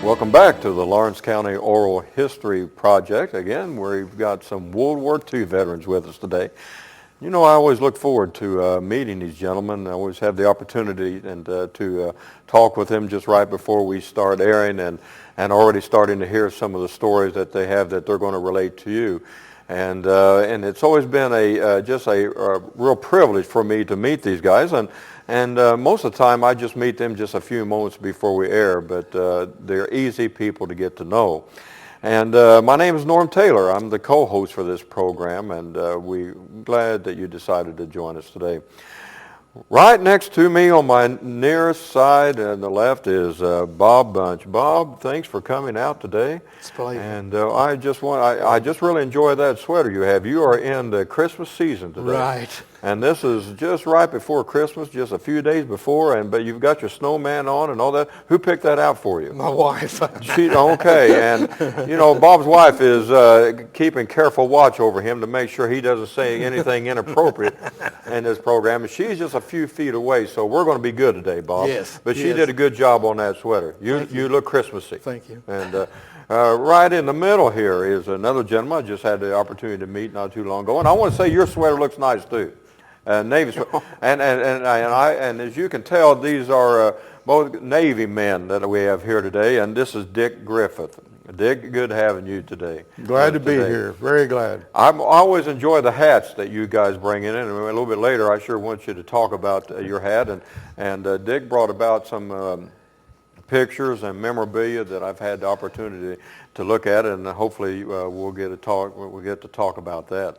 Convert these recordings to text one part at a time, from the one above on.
Welcome back to the Lawrence County Oral History Project. Again, we've got some World War II veterans with us today. You know, I always look forward to meeting these gentlemen. I always have the opportunity to talk with them just right before we start airing, and already starting to hear some of the stories that they have that they're going to relate to you. And it's always been just a real privilege for me to meet these guys. And most of the time I just meet them just a few moments before we air, but they're easy people to get to know. And my name is Norm Taylor. I'm the co-host for this program, and we're glad that you decided to join us today. Right next to me on my nearest side on the left is Bob Bunch. Bob, thanks for coming out today. It's a pleasure. And I just really enjoy that sweater you have. You are in the Christmas season today. Right. And this is just right before Christmas, just a few days before, but you've got your snowman on and all that. Who picked that out for you? My wife. Okay, and you know, Bob's wife is keeping careful watch over him to make sure he doesn't say anything inappropriate in this program. And she's just a few feet away, so we're going to be good today, Bob. Yes. But she did a good job on that sweater. You look Christmassy. Thank you. And right in the middle here is another gentleman I just had the opportunity to meet not too long ago, and I want to say your sweater looks nice too. Navy sweater. And as you can tell, these are both Navy men that we have here today, and this is Dick Griffith. Dick, good having you today. Glad to be here. Very glad. I always enjoy the hats that you guys bring in, and a little bit later I sure want you to talk about your hat. And Dick brought about some pictures and memorabilia that I've had the opportunity to look at, and hopefully we'll get to talk about that.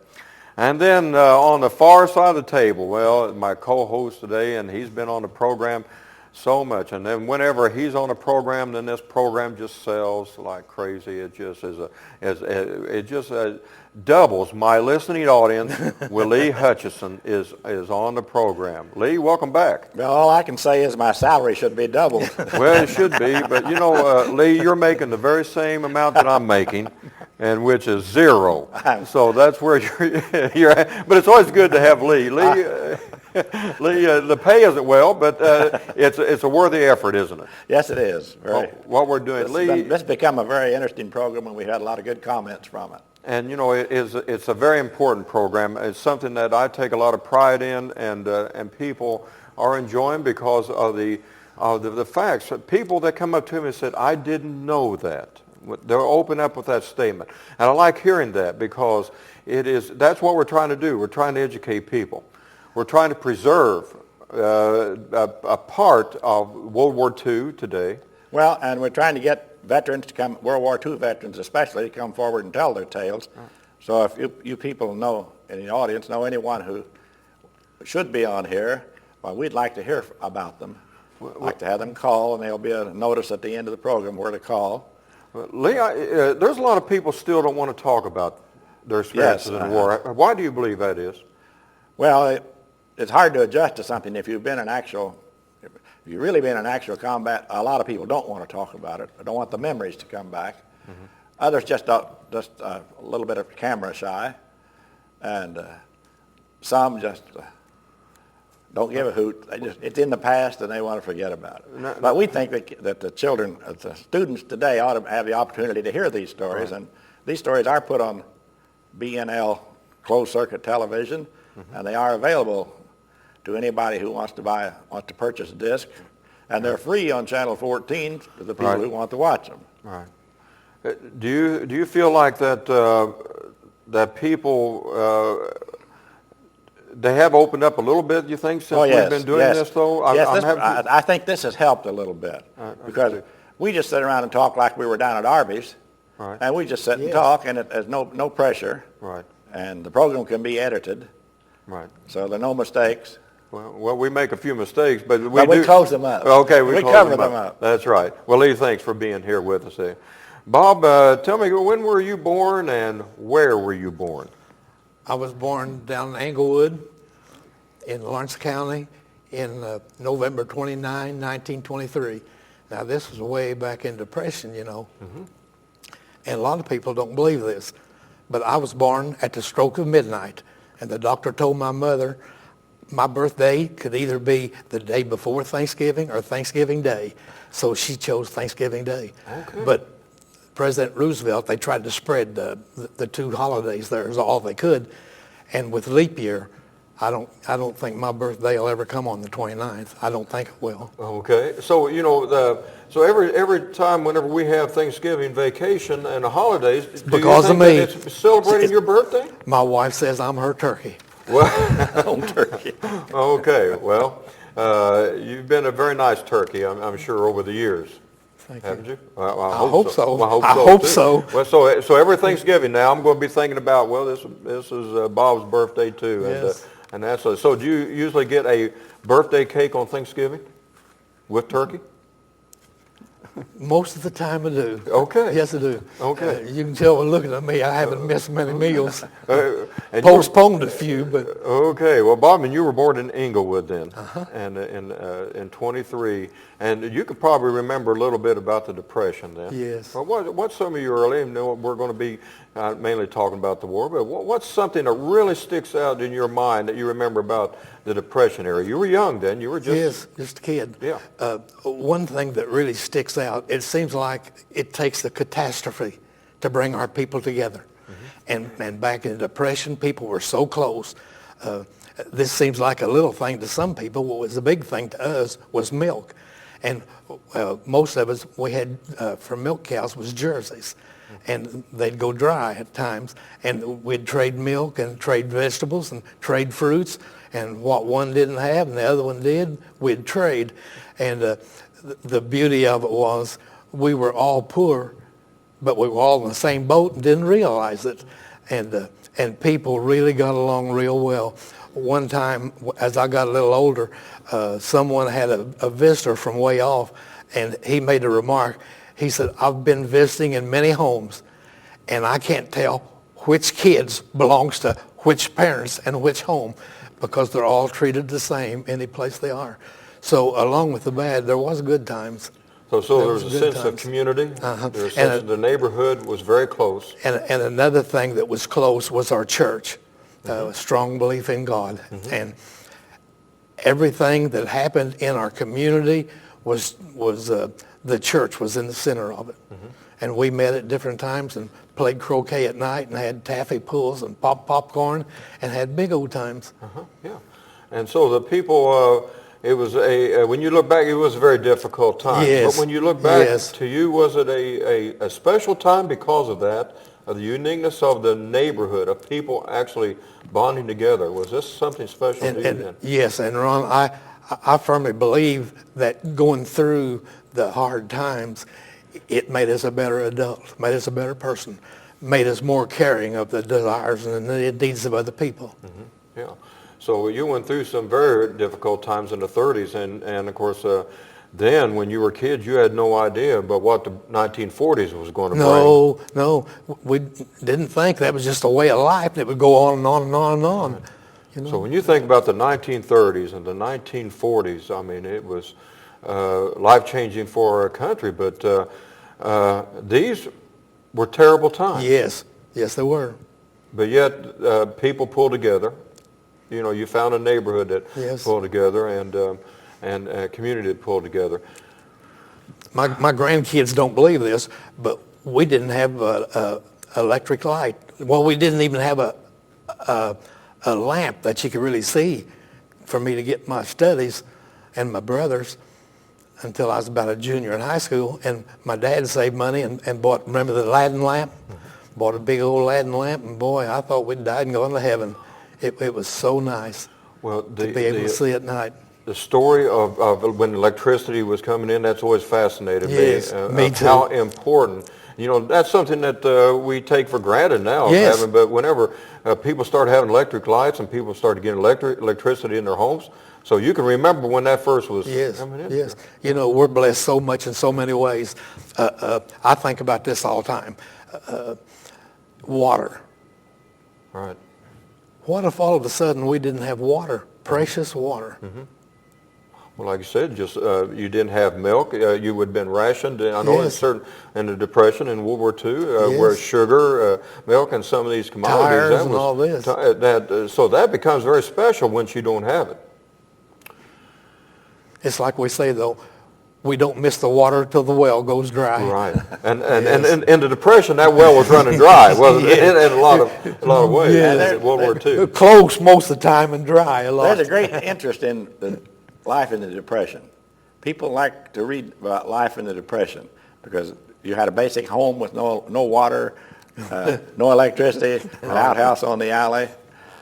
And then on the far side of the table, well, my co-host today, and he's been on the program so much. And then whenever he's on a program, then this program just sells like crazy. It just doubles my listening audience. Lee Hutchinson is on the program. Lee, welcome back. Well, all I can say is my salary should be doubled. Well, it should be, but you know, Lee, you're making the very same amount that I'm making, and which is zero. So that's where you're at. But it's always good to have Lee. Lee, the pay isn't well, but it's a worthy effort, isn't it? Yes, it is. What we're doing, Lee. This has become a very interesting program, and we had a lot of good comments from it. And you know, it's a very important program. It's something that I take a lot of pride in, and people are enjoying because of the facts. People that come up to me and said, "I didn't know that." They'll open up with that statement, and I like hearing that because that's what we're trying to do. We're trying to educate people. We're trying to preserve a part of World War II today. Well, and we're trying to get veterans to come, World War II veterans especially, to come forward and tell their tales. Right. So if you people know, in the audience, know anyone who should be on here, well, we'd like to hear about them. We'd like to have them call, and there'll be a notice at the end of the program where to call. Lee, there's a lot of people still don't want to talk about their experiences in the war. Why do you believe that is? Well, it's hard to adjust to something if you've really been in actual combat. A lot of people don't want to talk about it. They don't want the memories to come back. Mm-hmm. Others just a little bit of camera shy, and some just don't give a hoot. It's in the past, and they want to forget about it. But we think that the children, the students today, ought to have the opportunity to hear these stories, right. And these stories are put on BNL closed-circuit television, mm-hmm. And they are available to anybody who wants to purchase a disc, and they're free on Channel 14 to the people who want to watch them. Right. Do you feel like that people they have opened up a little bit? You think since we've been doing this though? I think this has helped a little bit because we just sit around and talk like we were down at Arby's, right. And we just sit and talk, and there's no pressure, right. And the program can be edited, right. So there are no mistakes. Well, we make a few mistakes, but we close them up. Okay, we cover them up. That's right. Well, Lee, thanks for being here with us today. Bob, tell me, when were you born and where were you born? I was born down in Englewood in Lawrence County in November 29, 1923. Now, this was way back in Depression, you know. Mm-hmm. And a lot of people don't believe this. But I was born at the stroke of midnight. And the doctor told my mother, my birthday could either be the day before Thanksgiving or Thanksgiving Day. So she chose Thanksgiving Day. Okay. But President Roosevelt, they tried to spread the two holidays there as all they could. And with leap year, I don't think my birthday will ever come on the 29th. I don't think it will. Okay, so so every time whenever we have Thanksgiving vacation and the holidays, do Because you of think me. that it's celebrating your birthday? My wife says I'm her turkey. Well, On turkey. okay, well, you've been a very nice turkey, I'm sure, over the years. Thank Haven't you. you? Well, I hope so. Well, I so, hope too. so. Well, so every Thanksgiving now, I'm going to be thinking about, well, this is Bob's birthday too, Yes. and that's so. Do you usually get a birthday cake on Thanksgiving with turkey? Most of the time I do. Okay. Yes, I do. Okay. You can tell by looking at me, I haven't missed many meals. And you- Postponed a few, but Okay, well, Bob, and you were born in Inglewood then, and in 23, and you could probably remember a little bit about the Depression then. Yes. Well, what's some of your early, we're going to be mainly talking about the war, but what's something that really sticks out in your mind that you remember about the Depression era? You were young then, you were just... yes, just a kid. Yeah. One thing that really sticks out, it seems like it takes a catastrophe to bring our people together. And back in the Depression, people were so close. This seems like a little thing to some people. What was a big thing to us was milk. And most of us, we had, for milk cows, was jerseys. And they'd go dry at times. And we'd trade milk and trade vegetables and trade fruits. And what one didn't have and the other one did, we'd trade. And the beauty of it was we were all poor, but we were all in the same boat and didn't realize it. And people really got along real well. One time, as I got a little older, someone had a visitor from way off, and he made a remark. He said, "I've been visiting in many homes, and I can't tell which kids belongs to which parents and which home, because they're all treated the same any place they are." So along with the bad, there was good times. So there was was a good sense of times. community, there was a And sense that the neighborhood was very close. And another thing that was close was our church, a strong belief in God. And everything that happened in our community was the church was in the center of it. And we met at different times and played croquet at night and had taffy pools and popcorn and had big old times. Yeah, and so the people, it was when you look back, it was a very difficult time. Yes. But when you look back Yes. to you, was it a special time because of that, of the uniqueness of the neighborhood, of people actually bonding together? Was this something special to you then? Yes, and Ron, I firmly believe that going through the hard times, it made us a better adult, made us a better person, made us more caring of the desires and the needs of other people. Yeah. So you went through some very difficult times in the 30s, and of course, then when you were kids, you had no idea about what the 1940s was going to bring. No, we didn't think that was just a way of life that would go on and on and on and on. You know? So when you think about the 1930s and the 1940s, I mean, it was life-changing for our country, but these were terrible times. Yes, they were. But yet, people pulled together. You know, you found a neighborhood that Yes. pulled together and a community that pulled together. My grandkids don't believe this, but we didn't have a electric light. Well, we didn't even have a lamp that you could really see for me to get my studies and my brothers until I was about a junior in high school. And my dad saved money and bought, remember the Aladdin lamp? Bought a big old Aladdin lamp, and boy, I thought we'd died and gone to heaven. It was so nice Well, to be able to see at night. The story of when electricity was coming in, that's always fascinated Yes, me. me of too. How important. You know, that's something that we take for granted now. Yes. But whenever people started having electric lights and people started getting electricity in their homes, so you can remember when that first was coming in. Yes. You know, we're blessed so much in so many ways. I think about this all the time. Water. Right. What if all of a sudden we didn't have water, precious water? Well, like you said, just you didn't have milk. You would have been rationed. I know Yes. in the Depression in World War II, Yes. where sugar, milk, and some of these commodities. Tires and all this. So that becomes very special once you don't have it. It's like we say, though, we don't miss the water till the well goes dry. Right. And in the Depression, that well was running dry. Well, in a lot of ways. Yeah. In World War II. Close most of the time and dry a lot. There's a great interest in the life in the Depression. People like to read about life in the Depression because you had a basic home with no water, no electricity, an outhouse on the alley,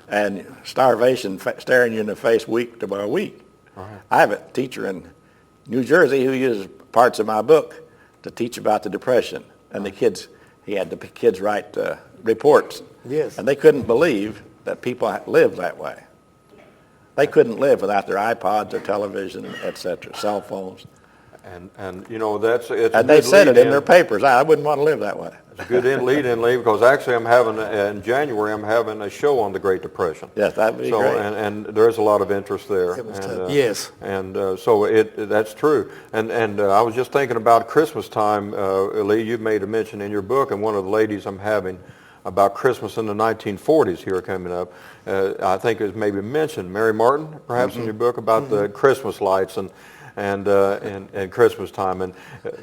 and starvation staring you in the face week to week. Right. I have a teacher in New Jersey who uses parts of my book to teach about the Depression. And he had the kids write reports. Yes. And they couldn't believe that people lived that way. They couldn't live without their iPods or television, et cetera, cell phones. And you know, it's a And they good said it lead in their papers. I wouldn't want to live that way. It's a good lead-in because actually in January I'm having a show on the Great Depression. Yes, that'd be so, great. And there's a lot of interest there. It was and, tough. Yes. And so that's true. And I was just thinking about Christmas time, Lee. You made a mention in your book, and one of the ladies I'm having about Christmas in the 1940s here coming up. I think it was maybe mentioned, Mary Martin, perhaps in your book about the Christmas lights and Christmas time, and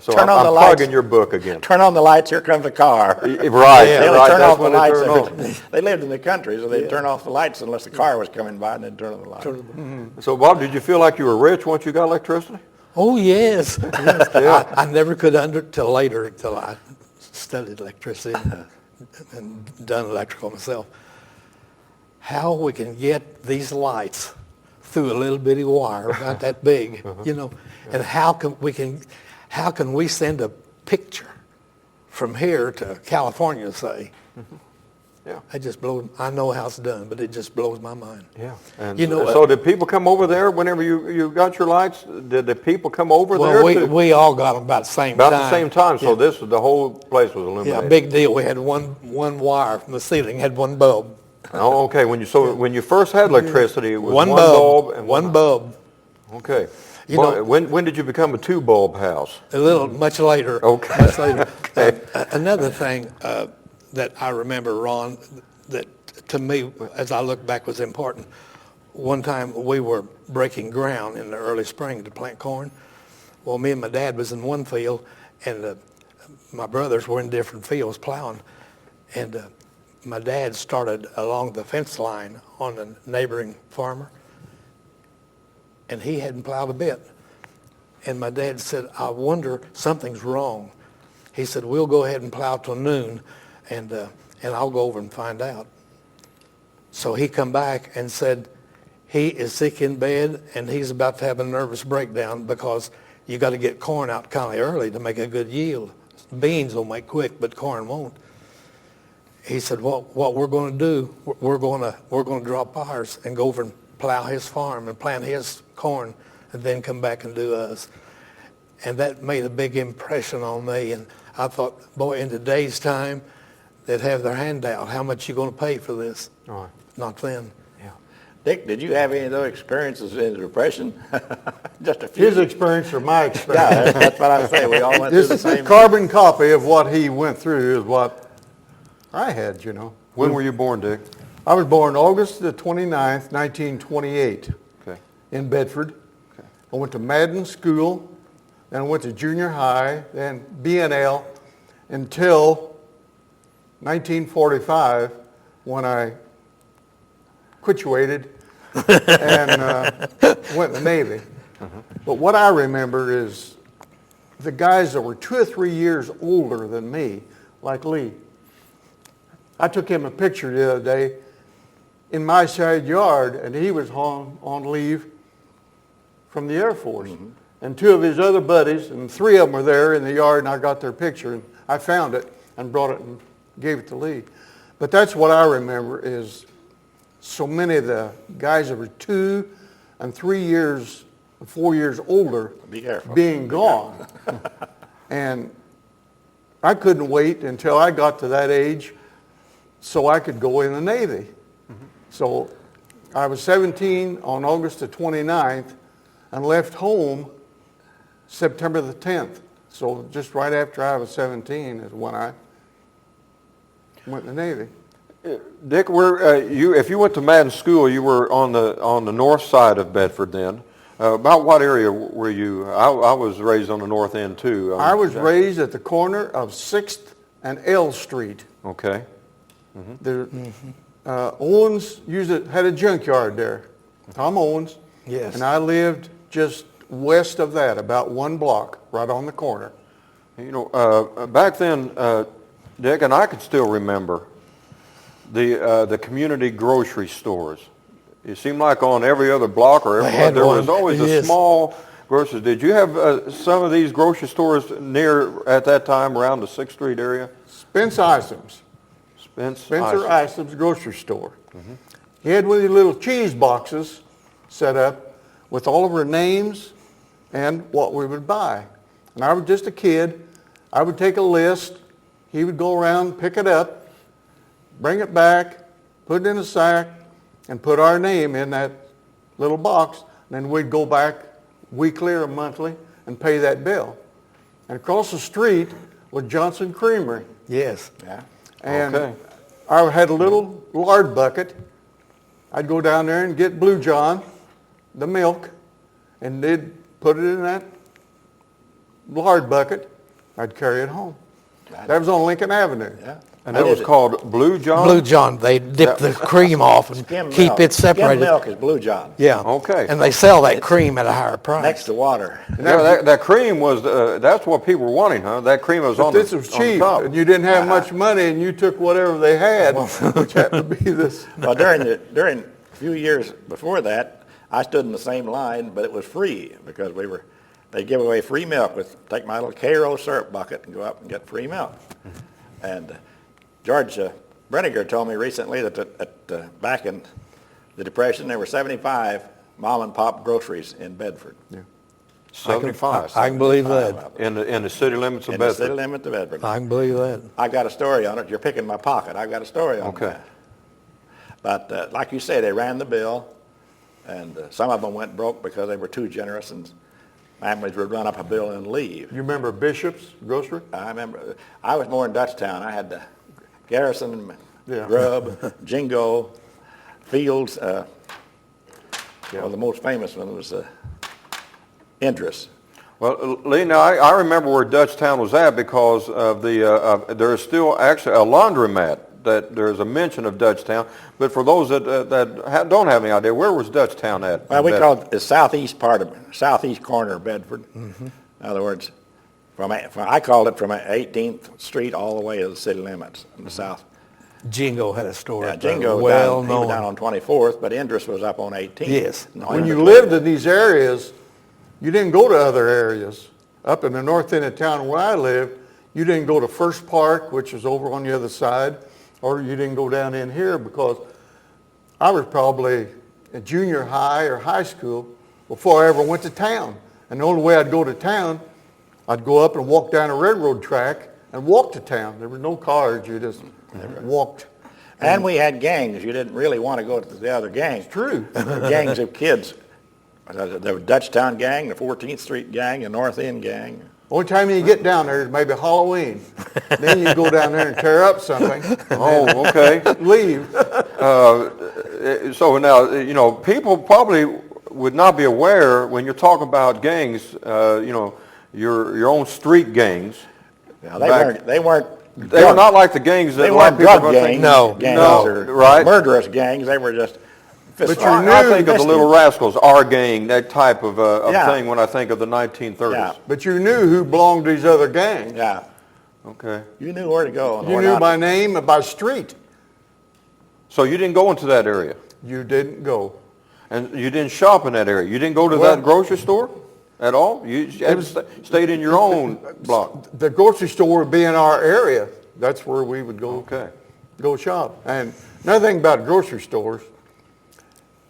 so Turn on I'm the lights. plugging your book again. Turn on the lights, here comes the car. Right, They only right. turn That's off the when they lights. turn on. They lived in the country, so they'd turn off the lights unless the car was coming by, and they'd turn on the lights. So, Bob, did you feel like you were rich once you got electricity? Oh, yes. Yes. Yeah. I never could till later, till I studied electricity and done electrical myself. How we can get these lights through a little bitty wire about that big, and how can we send a picture from here to California, say? Yeah. It just blows. I know how it's done, but it just blows my mind. Yeah. And So did people come over there whenever you got your lights? Did the people come over there? Well, we all got them about the same time. About the same time. So the whole place was illuminated. Yeah, big deal. We had one wire from the ceiling, had one bulb. Oh, okay. When you first had electricity, it was one bulb and one bulb. Okay. You when did you become a two-bulb house? Much later. Okay. Much later. Okay. Another thing that I remember, Ron, that to me, as I look back, was important. One time we were breaking ground in the early spring to plant corn. Well, me and my dad was in one field, and my brothers were in different fields plowing. And my dad started along the fence line on a neighboring farmer, and he hadn't plowed a bit. And my dad said, I wonder, something's wrong. He said, we'll go ahead and plow till noon, and I'll go over and find out. So he come back and said, he is sick in bed, and he's about to have a nervous breakdown because you got to get corn out kind of early to make a good yield. Beans will make quick, but corn won't. He said, what we're going to do, we're going to drop ours and go over and plow his farm and plant his corn and then come back and do us. And that made a big impression on me. And I thought, boy, in today's time, they'd have their hand out. How much you going to pay for this? All right. Not then. Yeah. Dick, did you have any of those experiences in the Depression? Just a few. His experience or my experience? Yeah, that's what I say. We all went through the This same. carbon copy of what he went through is what I had, When were you born, Dick? I was born August the 29th, 1928 Okay. in Bedford. Okay. I went to Madden School, then I went to junior high, then BNL until 1945 when I quituated and went in the Navy. But what I remember is the guys that were 2 or 3 years older than me, like Lee. I took him a picture the other day in my side yard, and he was on leave from the Air Force. And 2 of his other buddies, and 3 of them were there in the yard, and I got their picture, and I found it and brought it and gave it to Lee. But that's what I remember is so many of the guys that were 2 and 3 years, 4 years older Be careful. being gone. And I couldn't wait until I got to that age so I could go in the Navy. So I was 17 on August the 29th, and left home September the 10th. So just right after I was 17 is when I went in the Navy. Dick, if you went to Madden School, you were on the north side of Bedford then. About what area were you? I was raised on the north end too. I was raised at the corner of 6th and L Street. Okay. Owens had a junkyard there, Tom Owens. Yes. And I lived just west of that, about 1 block, right on the corner. You know, back then, Dick, and I can still remember the community grocery stores. It seemed like on every other block or every there was always a small grocery. Did you have some of these grocery stores near at that time around the 6th Street area? Spence Isom's. Spencer Isom's grocery store. He had one of these little cheese boxes set up with all of our names and what we would buy. And I was just a kid. I would take a list. He would go around, pick it up, bring it back, put it in a sack, and put our name in that little box. And then we'd go back weekly or monthly and pay that bill. And across the street was Johnson Creamery. Yes. Yeah. And I had a little lard bucket. I'd go down there and get Blue John, the milk, and they'd put it in that lard bucket. I'd carry it home. That was on Lincoln Avenue. Yeah. And that was called Blue John? Blue John. They dip the cream off and keep it separated. Skim milk is Blue John. Yeah. Okay. And they sell that cream at a higher price. Next to water. That cream was, that's what people were wanting, huh? That cream was on the top. This was cheap, and you didn't have much money, and you took whatever they had, which happened to be this. Well, during a few years before that, I stood in the same line, but it was free because they give away free milk. Take my little Cairo syrup bucket and go up and get free milk. And George Brenniger told me recently that back in the Depression, there were 75 mom and pop groceries in Bedford. Yeah. 75. I can believe that. In the city limits of In the Bedford. city limit of Bedford. I can believe that. I got a story on it. You're picking my pocket. I've got a story on Okay. that. But like you say, they ran the bill, and some of them went broke because they were too generous, and families would run up a bill and leave. You remember Bishop's grocery? I remember, I was more in Dutchtown. I had the Garrison, Yeah. Grubb, Jingo, Fields. Well, the most famous one was Idris. Well, Lee, now I remember where Dutchtown was at because of there is still actually a laundromat that there's a mention of Dutchtown. But for those that don't have any idea, where was Dutchtown at? Well, we call it the southeast corner of Bedford. In other words, I called it from 18th Street all the way to the city limits in the south. Jingo had a store. Yeah, up there, Jingo well was known. down on 24th, but Idris was up on 18th. Yes. No, When Idris you was- lived in these areas, you didn't go to other areas. Up in the north end of town where I lived, you didn't go to First Park, which is over on the other side, or you didn't go down in here because I was probably in junior high or high school before I ever went to town. And the only way I'd go to town, I'd go up and walk down a railroad track and walk to town. There were no cars, you just walked. And we had gangs. You didn't really want to go to the other gangs. True. Gangs of kids. The Dutchtown gang, the 14th Street gang, the North End gang. Only time you get down there is maybe Halloween. Then you go down there and tear up something. Oh, okay. Leave. So now, people probably would not be aware when you're talking about gangs, your own street gangs. Now, they weren't They were not like the gangs that They a lot weren't of people are drug gonna gangs. think. No, gangs no, or right. murderous gangs. They were just. But you I knew- think of the Little Rascals, our gang, that type of Yeah. thing when I think of the 1930s. Yeah. But you knew who belonged to these other gangs. Yeah. Okay. You knew where to go and You where knew not. by name and by street. So you didn't go into that area, You didn't go. and you didn't shop in that area. You didn't go to Well- that grocery store at all. You stayed in your own block. The grocery store would be in our area. That's where we would go. Okay. Go shop. And another thing about grocery stores,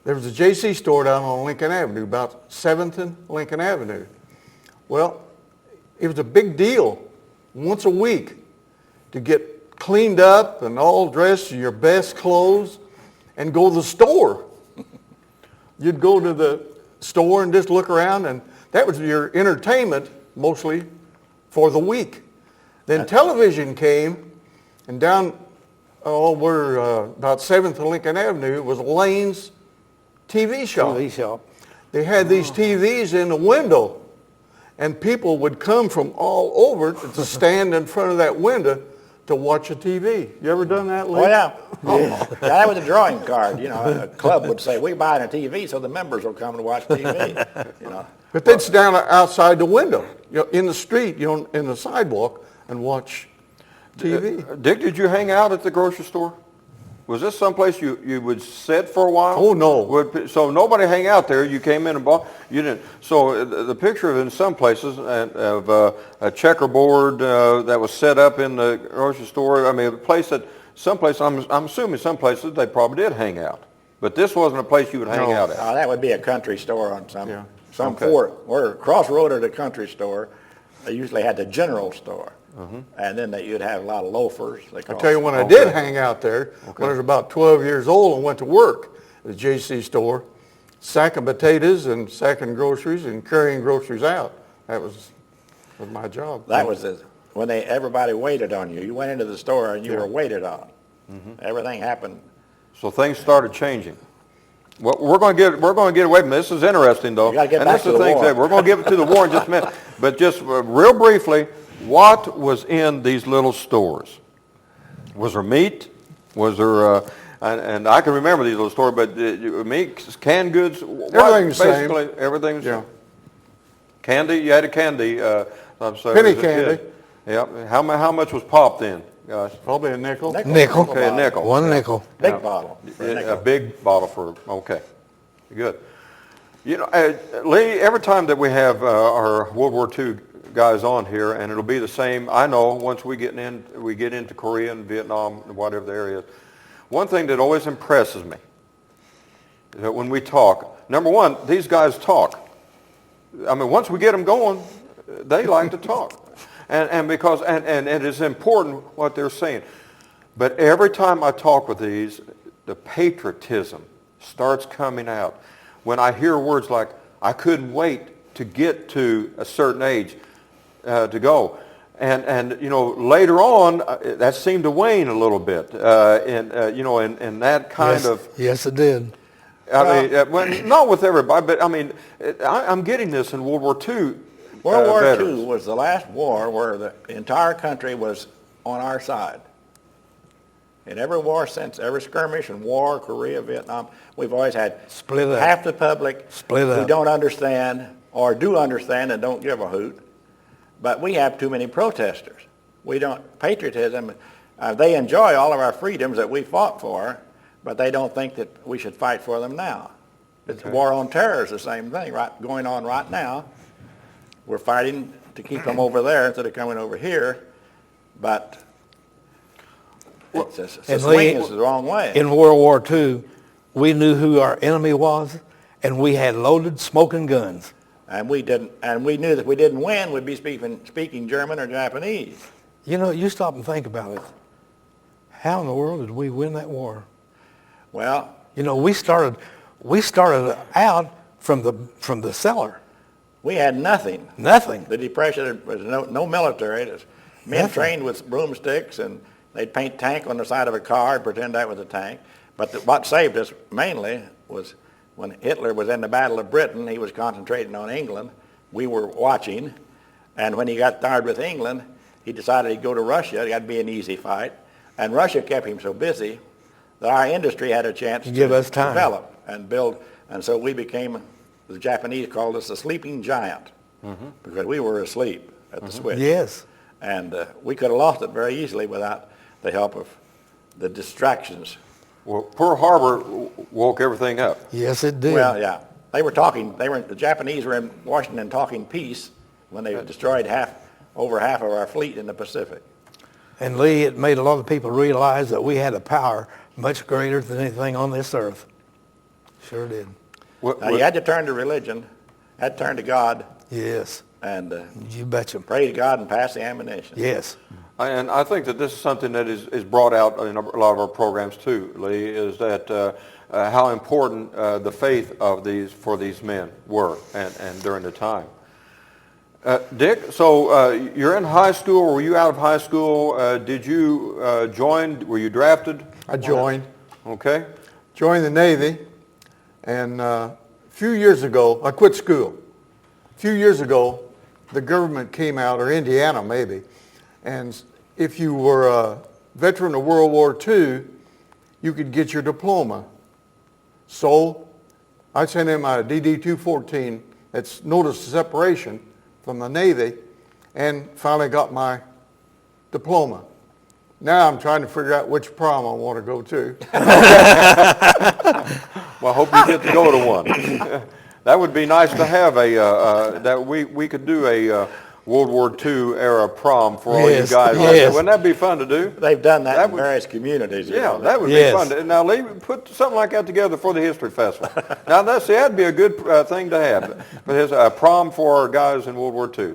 there was a JC store down on Lincoln Avenue, about 7th and Lincoln Avenue. Well, it was a big deal once a week to get cleaned up and all dressed in your best clothes and go to the store. You'd go to the store and just look around, and that was your entertainment mostly for the week. Then television came, and down, we're about 7th and Lincoln Avenue was Lane's TV shop. TV shop. They had these TVs in the window, and people would come from all over to stand in front of that window to watch a TV. You ever done that, Lee? Oh, yeah. Yeah, that was a drawing card. You know, a club would say, we're buying a TV so the members will come and watch TV, you know. But they'd stand outside the window, in the street, in the sidewalk, and watch TV. Dick, did you hang out at the grocery store? Was this someplace you would sit for a while? Oh, no. So nobody hang out there. You came in and bought. You didn't. So the picture of in some places of a checkerboard that was set up in the grocery store. I mean, a place that someplace. I'm assuming some places they probably did hang out, but this wasn't a place you would hang out at. That would be a country store on some Okay. fort. We're crossroad of the country store. They usually had the general store. And then you'd have a lot of loafers. I tell you, when I did hang out there, when I was about 12 years old and went to work at the JC store, sacking potatoes and sacking groceries and carrying groceries out. That was my job. That was when everybody waited on you. You went into the store and you were waited on. Everything happened. So things started changing. Well, we're going to get away from this. This is interesting, though. You gotta get and back this to is the thing war. that we're going to give it to the war in just a minute. But just real briefly, what was in these little stores? Was there meat? Was there, and I can remember these little stores, but meat, canned goods? Everything's the same. Basically, everything's Yeah. Candy? You had a candy. I'm sorry. Penny as a kid. candy. Yep. How much was pop then, guys? Probably a nickel. Nickel. Okay, a nickel. One nickel. Big bottle. for a A nickel. big bottle for, okay, good. You know, Lee, every time that we have our World War II guys on here, and it'll be the same, I know, once we get into Korea and Vietnam, whatever the area is, one thing that always impresses me is that when we talk, number one, these guys talk. I mean, once we get them going, they like to talk. And because it is important what they're saying. But every time I talk with these, the patriotism starts coming out. When I hear words like, I couldn't wait to get to a certain age to go. And you know, later on, that seemed to wane a little bit. You know, in that kind of... Yes, it did. I mean, well, not with everybody, but I mean, I'm getting this in World War II. World War veterans. II was the last war where the entire country was on our side. In every war since, every skirmish and war, Korea, Vietnam, we've always had Split up. half the public Split who up. don't understand or do understand and don't give a hoot. But we have too many protesters. We don't, patriotism, they enjoy all of our freedoms that we fought for, but they don't think that we should fight for them now. It's war on terror is the same thing going on right now. We're fighting to keep them over there instead of coming over here, but it's And swing Lee, is the wrong way. In World War II, we knew who our enemy was, and we had loaded smoking guns. And we didn't, and we knew that if we didn't win, we'd be speaking German or Japanese. You know, you stop and think about it. How in the world did we win that war? Well, You know, we started out from the cellar. we had nothing. Nothing. The Depression, there was no military. It was men Nothing. trained with broomsticks, and they'd paint tank on the side of a car and pretend that was a tank. But what saved us mainly was when Hitler was in the Battle of Britain, he was concentrating on England. We were watching, and when he got tired with England, he decided he'd go to Russia. It got to be an easy fight. And Russia kept him so busy that our industry had a chance to give us time. develop and build. And so we became, the Japanese called us the sleeping giant, because we were asleep at the switch. Yes. And we could have lost it very easily without the help of the distractions. Well, Pearl Harbor woke everything up. Yes, it did. Well, yeah. The Japanese were in Washington talking peace when they destroyed over half of our fleet in the Pacific. And Lee, it made a lot of people realize that we had a power much greater than anything on this earth. Sure did. Now, you had to turn to religion, had to turn to God, Yes. and You betcha. pray to God and pass the ammunition. Yes. And I think that this is something that is brought out in a lot of our programs too, Lee, is that how important the faith of for these men were and during the time. Dick, so you're in high school. Were you out of high school? Did you join? Were you drafted? I joined. Okay. Joined the Navy, and a few years ago, I quit school. A few years ago, the government came out, or Indiana maybe, and if you were a veteran of World War II, you could get your diploma. So I sent in my DD-214, that's notice of separation from the Navy, and finally got my diploma. Now I'm trying to figure out which prom I want to go to. Well, I hope you get to go to one. That would be nice to have that we could do a World War II era prom for all you guys. Yes. Wouldn't that be fun to do? They've done that in various communities. Yeah, that would Yes. be fun. Now, Lee, put something like that together for the History Festival. Now, that'd be a good thing to have. But there's a prom for guys in World War II.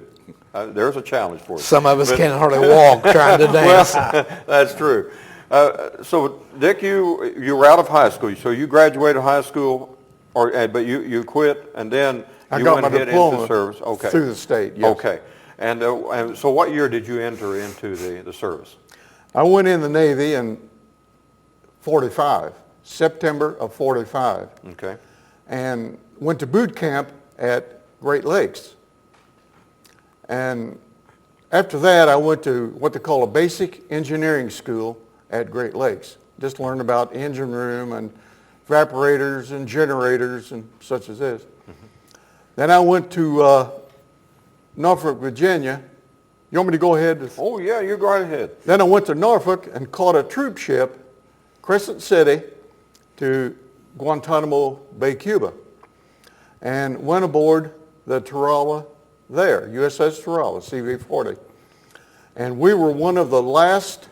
There's a challenge for you. Some of us can't hardly walk trying to dance. Well, that's true. So, Dick, you were out of high school. So you graduated high school, but you quit, and then I you got went my ahead diploma into service. Okay. through the state, yes. Okay. And so what year did you enter into the service? I went in the Navy in 45, September of 45. Okay. And went to boot camp at Great Lakes. And after that, I went to what they call a basic engineering school at Great Lakes. Just learned about engine room and evaporators and generators and such as this. Then I went to Norfolk, Virginia. You want me to go ahead? Oh, yeah, you go right ahead. Then I went to Norfolk and caught a troop ship, Crescent City, to Guantanamo Bay, Cuba, and went aboard the Tarawa there, USS Tarawa, CV-40. And we were one of the last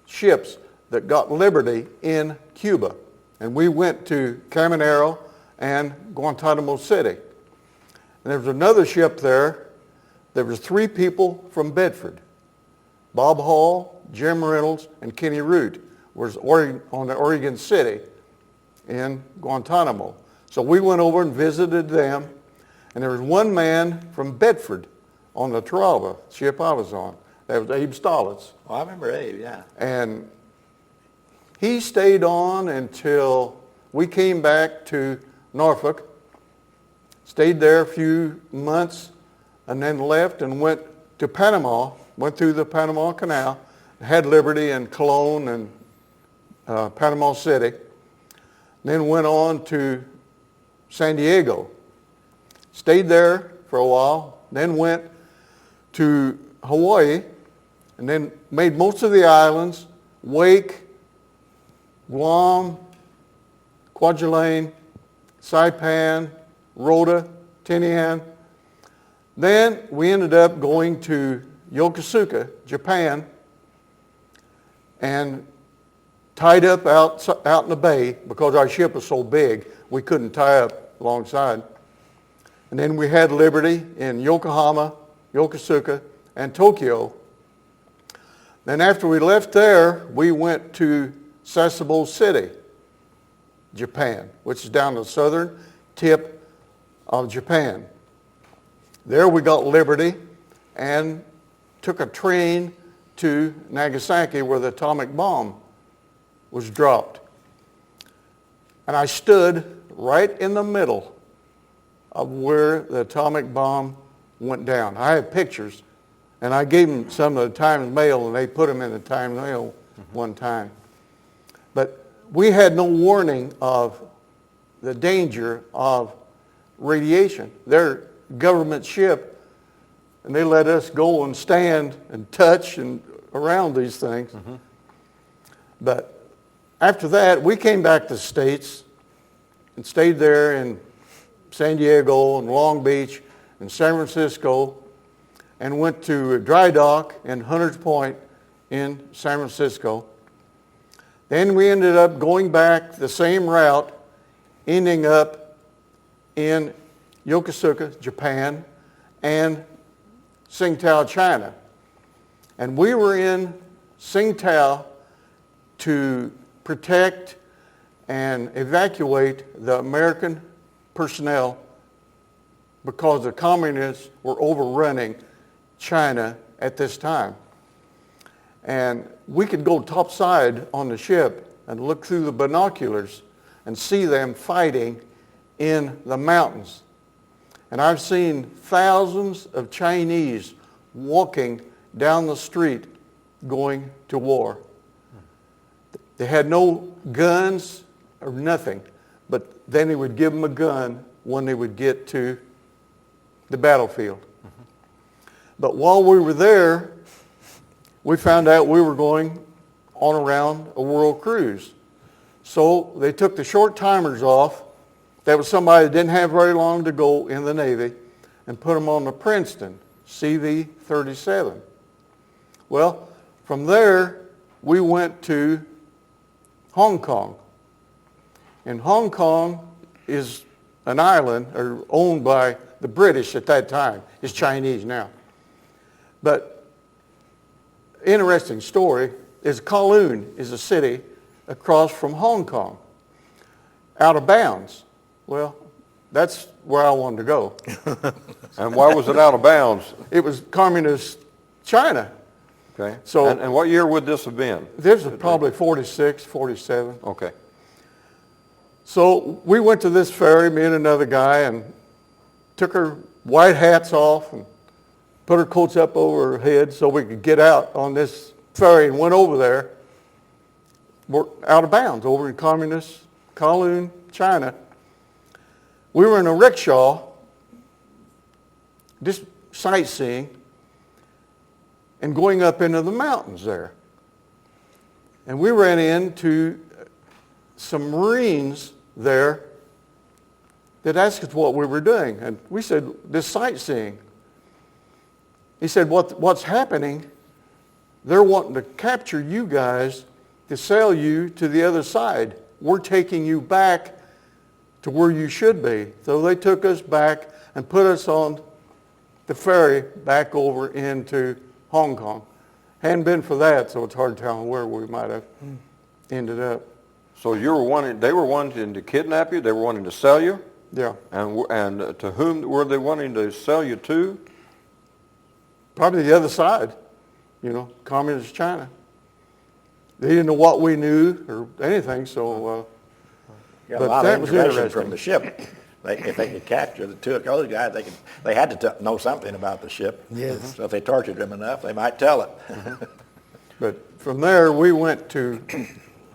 ships that got liberty in Cuba. And we went to Caminero and Guantanamo City. And there was another ship there. There was 3 people from Bedford. Bob Hall, Jim Reynolds, and Kenny Root was on the Oregon City in Guantanamo. So we went over and visited them. And there was one man from Bedford on the Tarawa ship I was on. That was Abe Stolitz. Well, I remember Abe, yeah. And he stayed on until we came back to Norfolk, stayed there a few months, and then left and went to Panama, went through the Panama Canal, had liberty in Cologne and Panama City, then went on to San Diego, stayed there for a while, then went to Hawaii, and then made most of the islands, Wake, Guam, Kwajalein, Saipan, Rota, Tinian. Then we ended up going to Yokosuka, Japan, and tied up out in the bay because our ship was so big we couldn't tie up alongside. And then we had liberty in Yokohama, Yokosuka, and Tokyo. Then after we left there, we went to Sasebo City, Japan, which is down the southern tip of Japan. There we got liberty and took a train to Nagasaki where the atomic bomb was dropped. And I stood right in the middle of where the atomic bomb went down. I have pictures, and I gave them some of the Times Mail, and they put them in the Times Mail one time. But we had no warning of the danger of radiation. Their government ship, and they let us go and stand and touch and around these things. But after that, we came back to the States and stayed there in San Diego and Long Beach and San Francisco, and went to a dry dock in Hunters Point in San Francisco. Then we ended up going back the same route, ending up in Yokosuka, Japan, and Tsingtao, China. And we were in Tsingtao to protect and evacuate the American personnel because the communists were overrunning China at this time. And we could go topside on the ship and look through the binoculars and see them fighting in the mountains. And I've seen thousands of Chinese walking down the street going to war. They had no guns or nothing, but then they would give them a gun when they would get to the battlefield. But while we were there, we found out we were going on around a world cruise. So they took the short timers off. That was somebody that didn't have very long to go in the Navy, and put them on the Princeton CV-37. Well, from there, we went to Hong Kong. And Hong Kong is an island or owned by the British at that time. It's Chinese now. But interesting story is Kowloon is a city across from Hong Kong, out of bounds. Well, that's where I wanted to go. And why was it out of bounds? It was communist China. Okay. So- and what year would this have been? This was probably 46, 47. Okay. So we went to this ferry, me and another guy, and took our white hats off and put our coats up over our heads so we could get out on this ferry, and went over there. We're out of bounds over in communist Kowloon, China. We were in a rickshaw, just sightseeing, and going up into the mountains there. And we ran into some Marines there that asked us what we were doing. And we said, this sightseeing. He said, what's happening, they're wanting to capture you guys to sell you to the other side. We're taking you back to where you should be. So they took us back and put us on the ferry back over into Hong Kong. Hadn't been for that, so it's hard to tell where we might have ended up. So they were wanting to kidnap you, they were wanting to sell you? Yeah. And to whom were they wanting to sell you to? Probably the other side, communist China. They didn't know what we knew or anything, so... Got a But lot that of was information interesting. from the ship. If they could capture the two other guys, they had to know something about the ship. Yes. So if they tortured them enough, they might tell it. But from there, we went to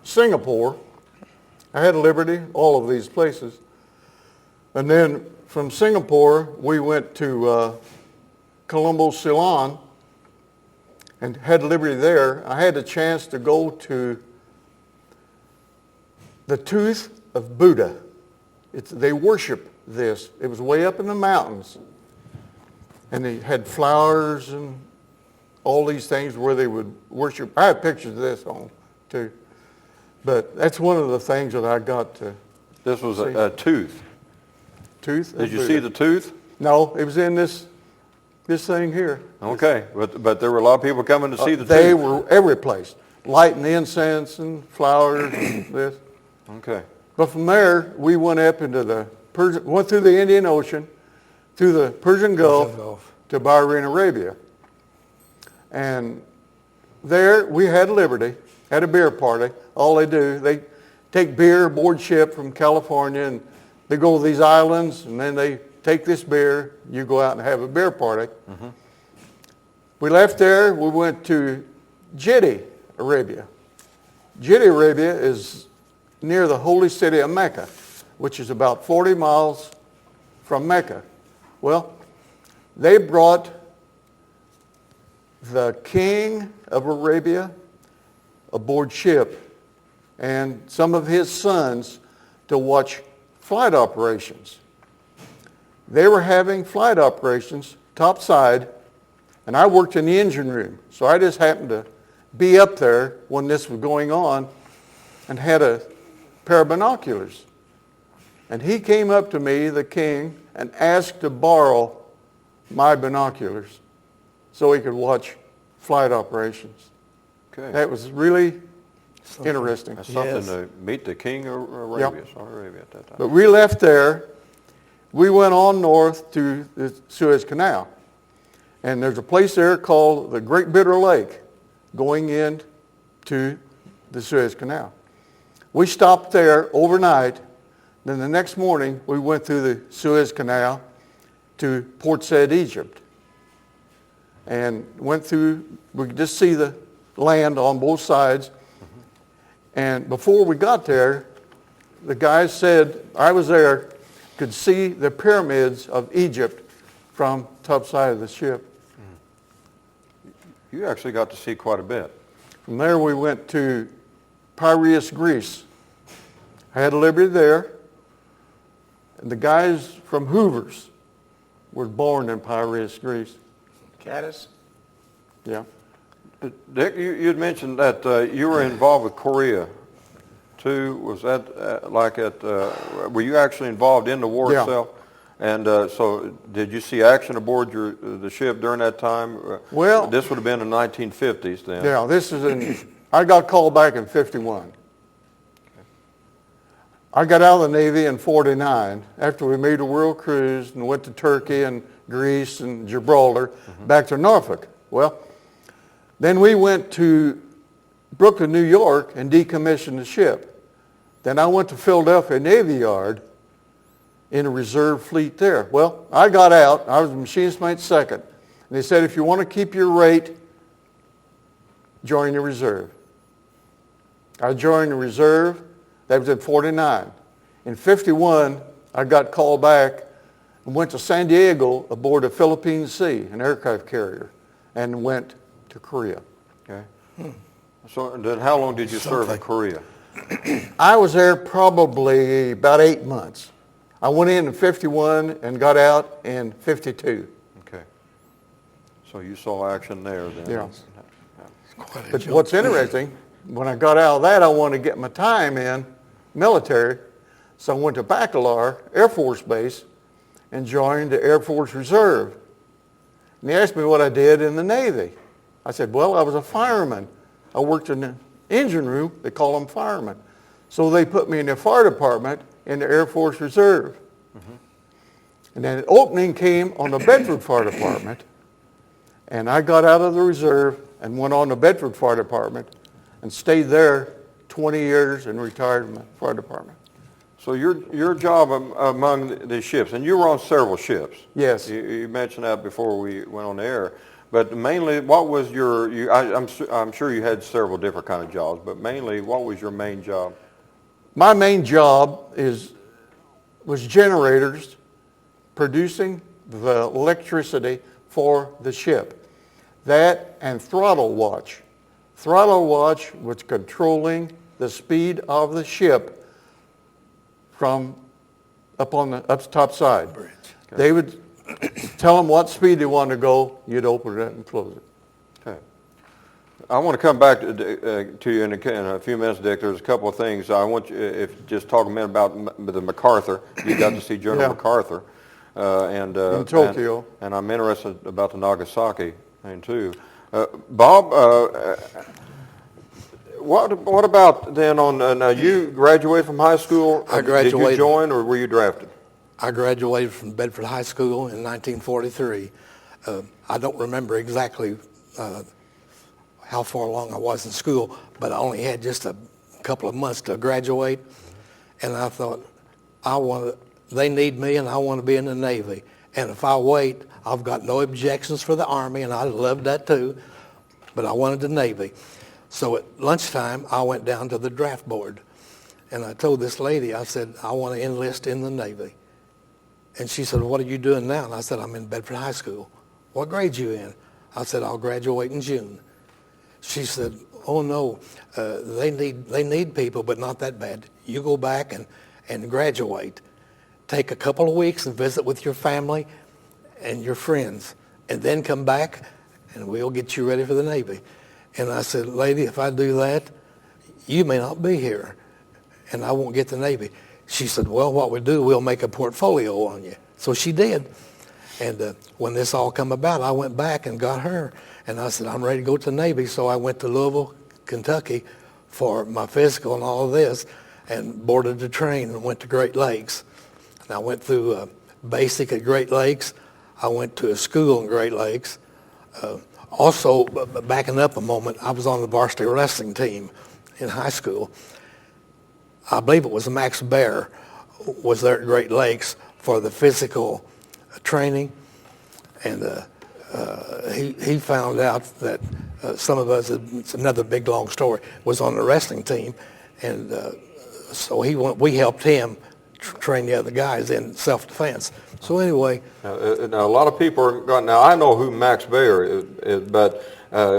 Singapore. I had Liberty, all of these places. And then from Singapore, we went to Colombo, Ceylon, and had Liberty there. I had a chance to go to the Tooth of Buddha. They worship this. It was way up in the mountains. And they had flowers and all these things where they would worship. I have pictures of this on too. But that's one of the things that I got to. This was a tooth. Tooth of Did you Buddha. see the tooth? No, it was in this thing here. Okay, but there were a lot of people coming to see the They tooth. were every place, lighting incense and flowers and this. Okay. But from there, we went up into went through the Indian Ocean, through the Persian Gulf to Bahrain, Arabia. And there we had Liberty, had a beer party. All they do, they take beer aboard ship from California, and they go to these islands, and then they take this beer, you go out and have a beer party. Mm-hmm. We left there, we went to Jeddah, Arabia. Jeddah, Arabia is near the holy city of Mecca, which is about 40 miles from Mecca. Well, they brought the king of Arabia aboard ship and some of his sons to watch flight operations. They were having flight operations topside, and I worked in the engine room, so I just happened to be up there when this was going on and had a pair of binoculars. And he came up to me, the king, and asked to borrow my binoculars so he could watch flight operations. Okay. That was really interesting. That's something Yes. to meet the king of Arabia, Saudi Arabia at that time. But we left there. We went on north to the Suez Canal. And there's a place there called the Great Bitter Lake going into the Suez Canal. We stopped there overnight. Then the next morning, we went through the Suez Canal to Port Said, Egypt. And went through, we could just see the land on both sides. And before we got there, the guys said, I was there, could see the pyramids of Egypt from top side of the ship. You actually got to see quite a bit. From there we went to Piraeus, Greece. I had liberty there. And the guys from Hoover's were born in Piraeus, Greece. Caddis? Yeah. Dick, you'd mentioned that you were involved with Korea, too. Was that were you actually involved in the war Yeah. itself? And so did you see action aboard the ship during that time? Well- this would have been in the 1950s then. Yeah, this is I got called back in 51. I got out of the Navy in 49 after we made a world cruise and went to Turkey and Greece and Gibraltar, back to Norfolk. Well, then we went to Brooklyn, New York and decommissioned the ship. Then I went to Philadelphia Navy Yard in a reserve fleet there. Well, I got out. I was a machinist mate second. And they said, if you want to keep your rate, join the reserve. I joined the reserve. That was in 49. In 51, I got called back and went to San Diego aboard a Philippine Sea, an aircraft carrier, and went to Korea. Okay. So then how long did you serve in Korea? I was there probably about 8 months. I went in 51 and got out in 52. Okay. So you saw action there then. Yeah. But what's interesting, when I got out of that, I wanted to get my time in military. So I went to Bacalar Air Force Base and joined the Air Force Reserve. And they asked me what I did in the Navy. I said, well, I was a fireman. I worked in the engine room. They call them firemen. So they put me in the fire department in the Air Force Reserve. And then an opening came on the Bedford Fire Department. And I got out of the reserve and went on the Bedford Fire Department and stayed there 20 years and retired from the fire department. So your job among the ships, and you were on several ships. Yes. You mentioned that before we went on the air. But mainly, what was I'm sure you had several different kind of jobs, but mainly, what was your main job? My main job was generators, producing the electricity for the ship. That and throttle watch. Throttle watch was controlling the speed of the ship from up on the top side. Bridge. Okay. They would tell them what speed they wanted to go. You'd open it and close it. Okay. I want to come back to you in a few minutes, Dick. There's a couple of things. I want you, if just talk a minute about the MacArthur. You got to see General Yeah. MacArthur. In Tokyo. And I'm interested about the Nagasaki thing, too. Bob, what about then now you graduated from high school? I Did you graduated. join or were you drafted? I graduated from Bedford High School in 1943. I don't remember exactly how far along I was in school, but I only had just a couple of months to graduate. And I thought, they need me and I want to be in the Navy. And if I wait, I've got no objections for the Army, and I loved that too, but I wanted the Navy. So at lunchtime, I went down to the draft board, and I told this lady, I said, I want to enlist in the Navy. And she said, what are you doing now? And I said, I'm in Bedford High School. What grade you in? I said, I'll graduate in June. She said, oh no, they need people, but not that bad. You go back and graduate. Take a couple of weeks and visit with your family and your friends, and then come back and we'll get you ready for the Navy. And I said, lady, if I do that, you may not be here and I won't get the Navy. She said, well, what we do, we'll make a portfolio on you. So she did. And when this all come about, I went back and got her. And I said, I'm ready to go to the Navy. So I went to Louisville, Kentucky for my physical and all of this, and boarded the train and went to Great Lakes. And I went through basic at Great Lakes. I went to a school in Great Lakes. Also, backing up a moment, I was on the varsity wrestling team in high school. I believe it was Max Baer was there at Great Lakes for the physical training, and he found out that some of us, it's another big long story, was on the wrestling team, and so we helped him train the other guys in self-defense. So anyway. Now, a lot of people are, now I know who Max Baer is, but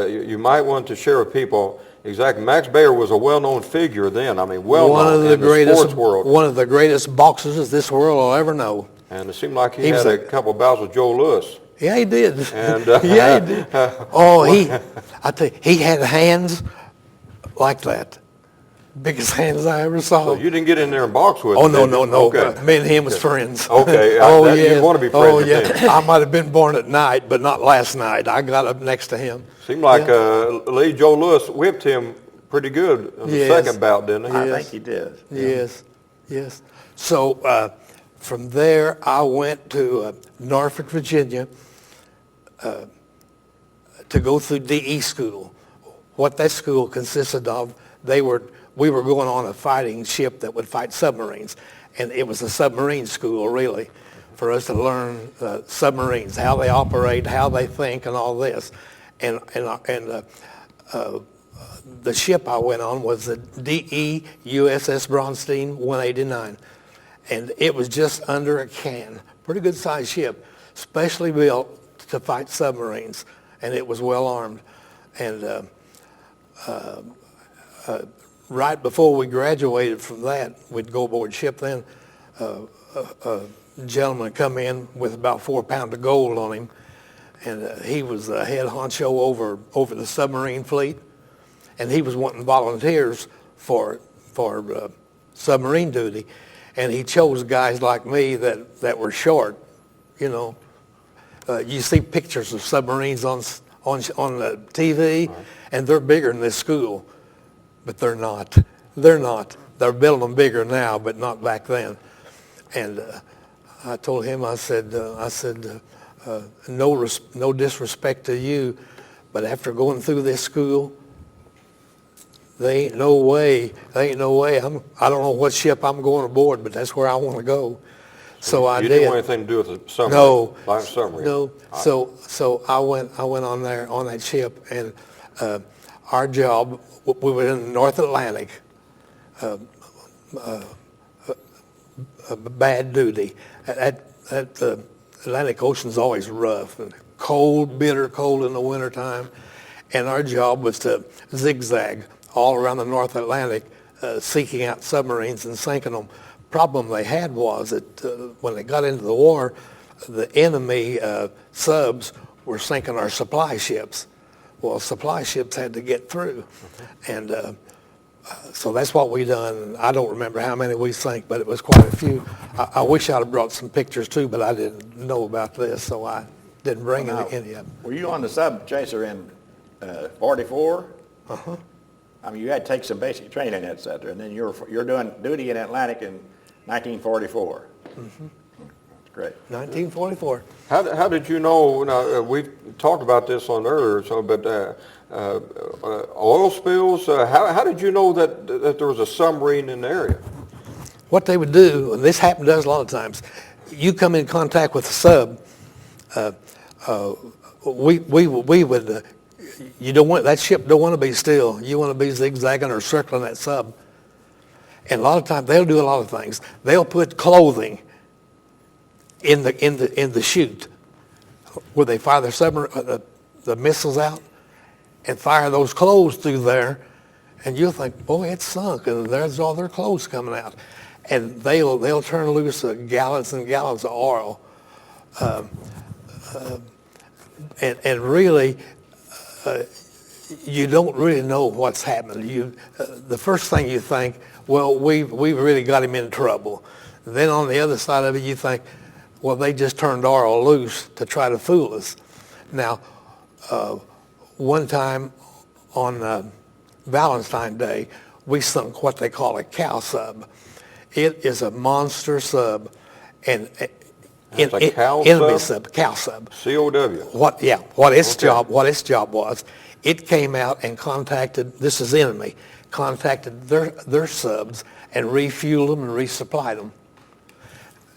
you might want to share with people exactly. Max Baer was a well-known figure then. I mean, well-known in the sports world. One of the greatest boxers this world will ever know. And it seemed like he had a couple of bouts with Joe Louis. Yeah, he did. And, yeah, he did. Oh, I tell you, he had hands like that. Biggest hands I ever saw. So you didn't get in there and box with him? Oh, no. Okay. Me and him was friends. Okay. Oh, yeah. You want to be friends with him. I might have been born at night, but not last night. I got up next to him. Seemed like Joe Louis whipped him pretty good in the second bout, didn't he? I think he did. Yes. So from there, I went to Norfolk, Virginia, to go through DE school. What that school consisted of, we were going on a fighting ship that would fight submarines, and it was a submarine school really, for us to learn submarines, how they operate, how they think, and all this. And the ship I went on was the DE USS Braunstein 189, and it was just under a can, pretty good sized ship, specially built to fight submarines, and it was well armed. And right before we graduated from that, we'd go aboard ship then, a gentleman come in with about 4 pounds of gold on him, and he was the head honcho over the submarine fleet, and he was wanting volunteers for submarine duty, and he chose guys like me that were short, you know. You see pictures of submarines on the TV, and they're bigger than this school. But they're not. They're building them bigger now, but not back then. And I told him, I said, no disrespect to you, but after going through this school, there ain't no way. I don't know what ship I'm going aboard, but that's where I want to go. So I did. You didn't want anything to do with the submarine? No. Like submarine? No. So I went on there on that ship, and our job, we were in the North Atlantic, bad duty. The Atlantic Ocean's always rough and cold, bitter cold in the wintertime. And our job was to zigzag all around the North Atlantic, seeking out submarines and sinking them. Problem they had was that when they got into the war, the enemy subs were sinking our supply ships. Well, supply ships had to get through, and so that's what we done. I don't remember how many we sank, but it was quite a few. I wish I'd have brought some pictures too, but I didn't know about this, so I didn't bring any of them. Were you on the sub chaser in 44? Uh-huh. I mean, you had to take some basic training, et cetera, and then you're doing duty in Atlantic in 1944. Mm-hmm. Great. 1944. How did you know, now, we've talked about this on earlier, but oil spills, how did you know that there was a submarine in the area? What they would do, and this happened to us a lot of times, you come in contact with a sub, we would, you don't want, that ship don't want to be still. You want to be zigzagging or circling that sub. And a lot of times, they'll do a lot of things. They'll put clothing in the chute where they fire the missiles out, and fire those clothes through there, and you'll think, boy, it's sunk, and there's all their clothes coming out, and they'll turn loose gallons and gallons of oil, and really, you don't really know what's happening. The first thing you think, well, we've really got him in trouble. Then on the other side of it, you think, well, they just turned oil loose to try to fool us. Now, one time on Valentine's Day, we sunk what they call a cow sub. It is a monster sub, and It's a cow enemy sub? cow sub. COW. What its job was, it came out and contacted, this is enemy, contacted their subs and refueled them and resupplied them.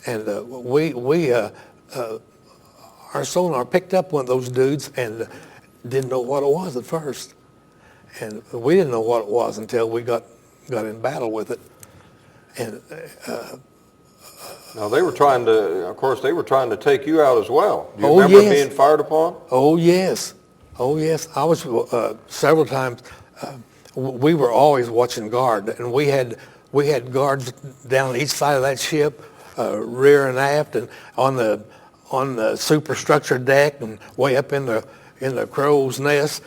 And our sonar picked up one of those dudes and didn't know what it was at first. And we didn't know what it was until we got in battle with it. And Now, they were trying to take you out as well. Do you Oh, remember yes. being fired upon? oh yes, I was several times. We were always watching guard, and we had guards down each side of that ship, rear and aft, and on the superstructure deck, and way up in the crow's nest,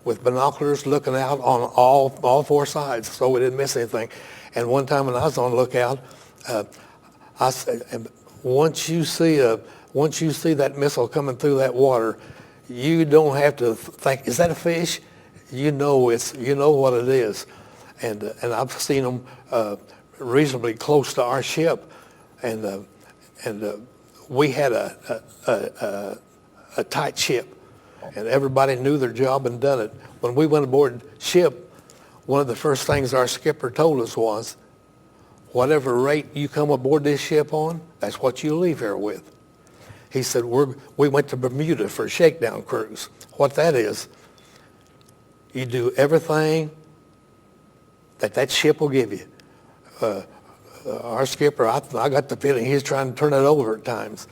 with binoculars looking out on all four sides, so we didn't miss anything. And one time when I was on lookout, I said, once you see that missile coming through that water, you don't have to think, is that a fish? You know what it is. And I've seen them reasonably close to our ship, and we had a tight ship, and everybody knew their job and done it. When we went aboard ship, one of the first things our skipper told us was, whatever rate you come aboard this ship on, that's what you leave here with. He said, we went to Bermuda for a shakedown cruise. What that is, you do everything that ship will give you. Our skipper, I got the feeling he's trying to turn it over at times.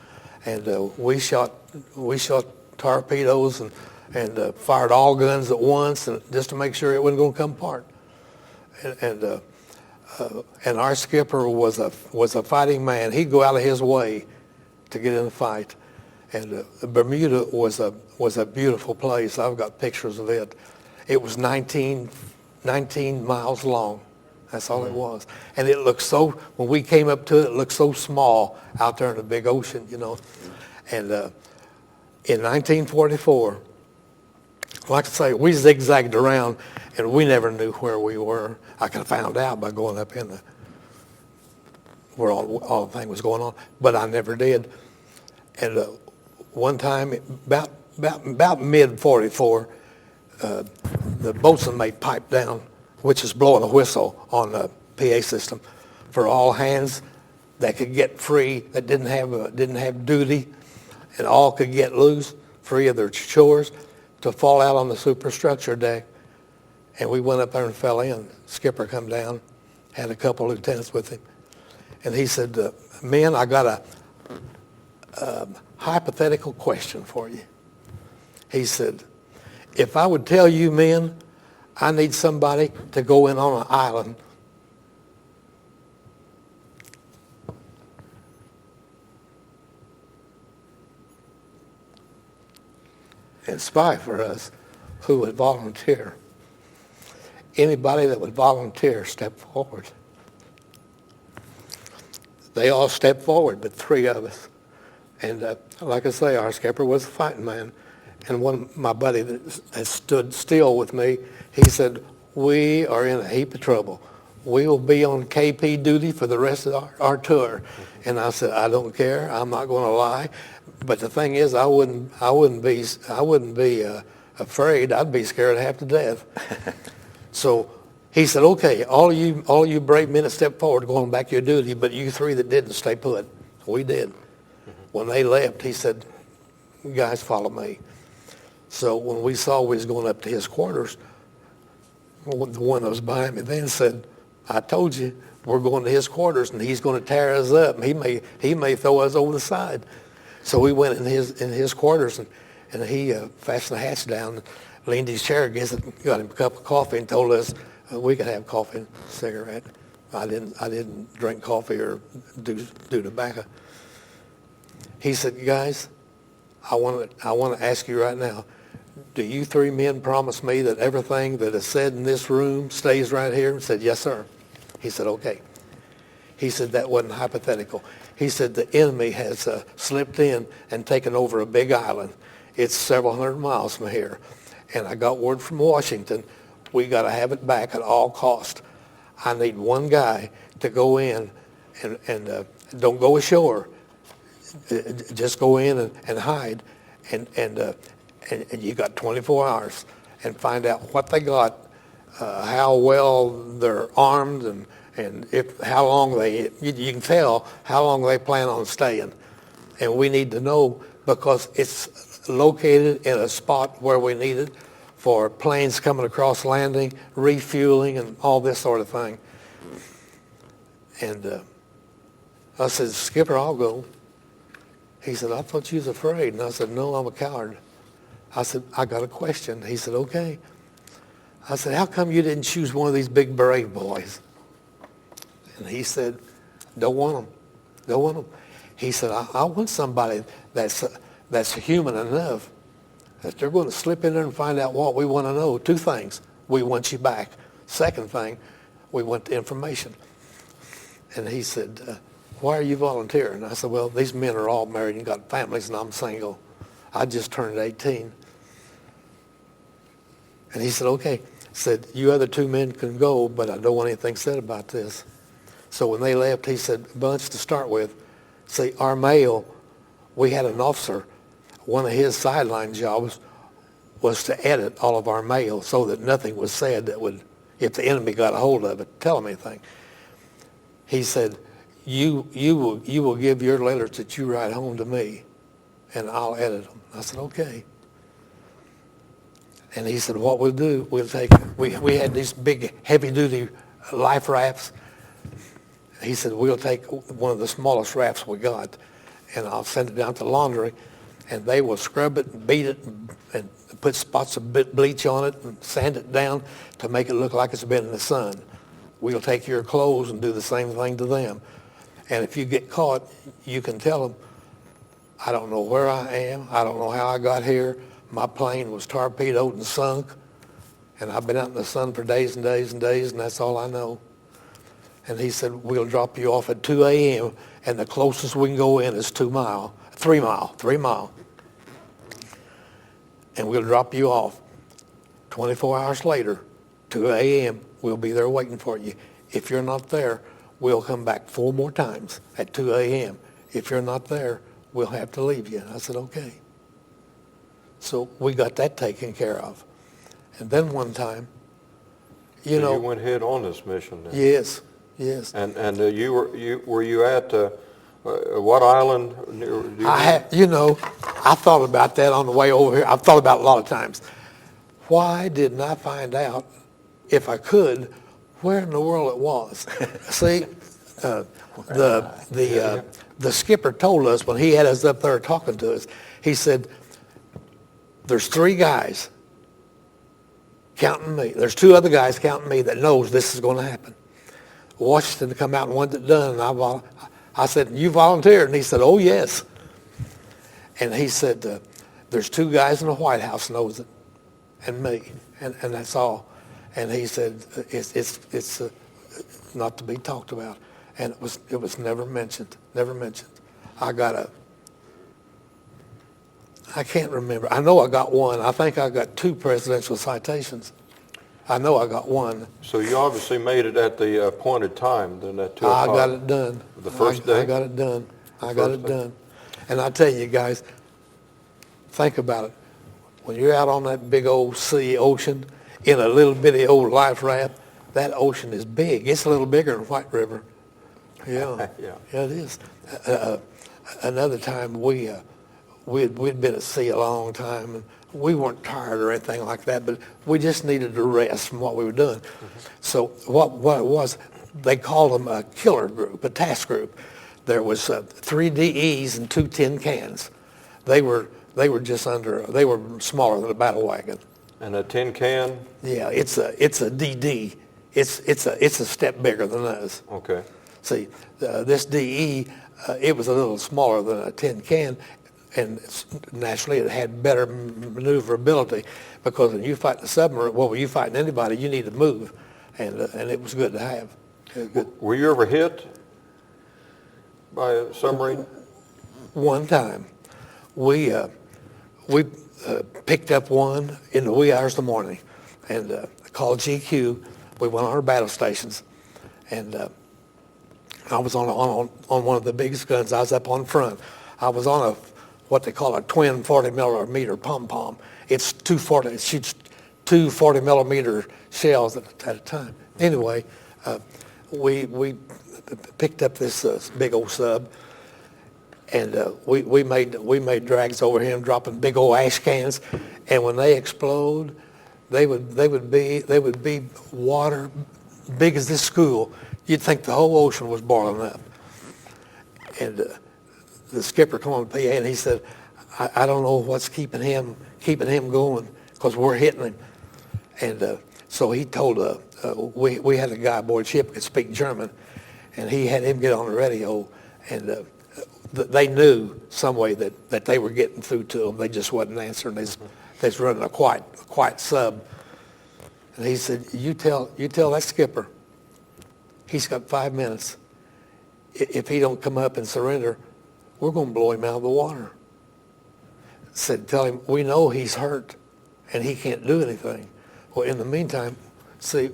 And we shot torpedoes and fired all guns at once, and just to make sure it wasn't going to come apart. And our skipper was a fighting man. He'd go out of his way to get in a fight. And Bermuda was a beautiful place. I've got pictures of it. It was 19 miles long. That's all it was. And it looked when we came up to it looked so small out there in the big ocean, you know. And in 1944, like I say, we zigzagged around, and we never knew where we were. I could have found out by going up in where all the thing was going on, but I never did. And one time, about mid-44, the boatswain mate piped down, which is blowing a whistle on the PA system for all hands that could get free, that didn't have duty, and all could get loose, free of their chores, to fall out on the superstructure deck. And we went up there and fell in. Skipper come down, had a couple of lieutenants with him. And he said, men, I got a hypothetical question for you. He said, if I would tell you men, I need somebody to go in on an island and spy for us, who would volunteer? Anybody that would volunteer, step forward. They all stepped forward, but 3 of us. And like I say, our skipper was a fighting man. And my buddy that stood still with me, he said, we are in a heap of trouble. We will be on KP duty for the rest of our tour. And I said, I don't care. I'm not going to lie. But the thing is, I wouldn't be afraid. I'd be scared half to death. So he said, okay, all you brave men that stepped forward going back to your duty, but you 3 that didn't, stay put. We did. When they left, he said, you guys follow me. So when we saw we was going up to his quarters, the one that was behind me then said, I told you, we're going to his quarters, and he's going to tear us up, and he may throw us over the side. So we went in his quarters, and he fastened the hatch down, and leaned his chair against it, got him a cup of coffee, and told us we could have coffee and a cigarette. I didn't drink coffee or do tobacco. He said, guys, I want to ask you right now, do you 3 men promise me that everything that is said in this room stays right here? I said, yes, sir. He said, okay. He said, that wasn't hypothetical. He said, the enemy has slipped in and taken over a big island. It's several hundred miles from here. And I got word from Washington, We got to have it back at all cost. I need one guy to go in and don't go ashore. Just go in and hide, and you got 24 hours and find out what they got, how well they're armed, and how long you can tell how long they plan on staying. And we need to know because it's located in a spot where we need it for planes coming across landing, refueling, and all this sort of thing. And I said, Skipper, I'll go. He said, I thought you was afraid. And I said, no, I'm a coward. I said, I got a question. He said, okay. I said, how come you didn't choose one of these big brave boys? And he said, don't want them. Don't want them. He said, I want somebody that's human enough that they're going to slip in there and find out what we want to know. Two things. We want you back. Second thing, we want the information. And he said, why are you volunteering? I said, well, these men are all married and got families, and I'm single. I just turned 18. And he said, okay. Said, you other two men can go, but I don't want anything said about this. So when they left, he said, Bunch, to start with, see, our mail, we had an officer, one of his sideline jobs was to edit all of our mail so that nothing was said that would, if the enemy got a hold of it, tell them anything. He said, you will give your letters that you write home to me, and I'll edit them. I said, okay. And he said, what we'll do, we'll take, we had these big heavy-duty life rafts. He said, we'll take one of the smallest rafts we got, and I'll send it down to the laundry, and they will scrub it and beat it and put spots of bleach on it and sand it down to make it look like it's been in the sun. We'll take your clothes and do the same thing to them. And if you get caught, you can tell them, I don't know where I am. I don't know how I got here. My plane was torpedoed and sunk, and I've been out in the sun for days and days and days, and that's all I know. And he said, we'll drop you off at 2 a.m., and the closest we can go in is 3 mile. And we'll drop you off. 24 hours later, 2 a.m., we'll be there waiting for you. If you're not there, we'll come back 4 more times at 2 a.m. If you're not there, we'll have to leave you. And I said, okay. So we got that taken care of. And then one time, you know. You went ahead on this mission then? Yes. And were you at what island? I thought about that on the way over here. I've thought about it a lot of times. Why didn't I find out, if I could, where in the world it was? See, the skipper told us when he had us up there talking to us, he said, there's 3 guys counting me. There's 2 other guys counting me that knows this is going to happen. Washington come out and wanted it done, and I said, you volunteered? And he said, oh, yes. And he said, there's 2 guys in the White House knows it, and me, and that's all. And he said, it's not to be talked about. And it was never mentioned. I can't remember. I know I got one. I think I got 2 presidential citations. I know I got one. So you obviously made it at the appointed time, then at 2 o'clock. I got it done. The first day? I got it done. And I tell you guys, think about it. When you're out on that big old ocean, in a little bitty old life raft, that ocean is big. It's a little bigger than White River. Yeah, yeah, it is. Another time we'd been at sea a long time, and we weren't tired or anything like that, but we just needed to rest from what we were doing. Mm-hmm. So what it was, they called them a killer group, a task group. There was 3 DEs and 2 tin cans. They were smaller than a battle wagon. And a tin can? Yeah, it's a DD. It's a step bigger than us. Okay. See, this DE, it was a little smaller than a tin can, and naturally it had better maneuverability, because when you fight the submarine, well, when you fighting anybody, you need to move, and it was good to have. Good. Were you ever hit by a submarine? One time, we picked up one in the wee hours of the morning, and called GQ. We went on our battle stations, and I was on one of the biggest guns. I was up on front. I was on what they call a twin 40 millimeter pom-pom. It's it shoots two 40 millimeter shells at a time. Anyway, we picked up this big old sub, and we made drags over him, dropping big old ash cans, and when they explode, they would be water big as this school. You'd think the whole ocean was boiling up. And the skipper come on the PA and he said, I don't know what's keeping him going, because we're hitting him. And so he told, we had a guy aboard ship who could speak German, and he had him get on the radio, and they knew some way that they were getting through to them. They just wasn't answering. They was running a quiet sub. And he said, you tell that skipper, he's got 5 minutes. If he don't come up and surrender, we're going to blow him out of the water. Said, tell him, we know he's hurt and he can't do anything. Well, in the meantime, see,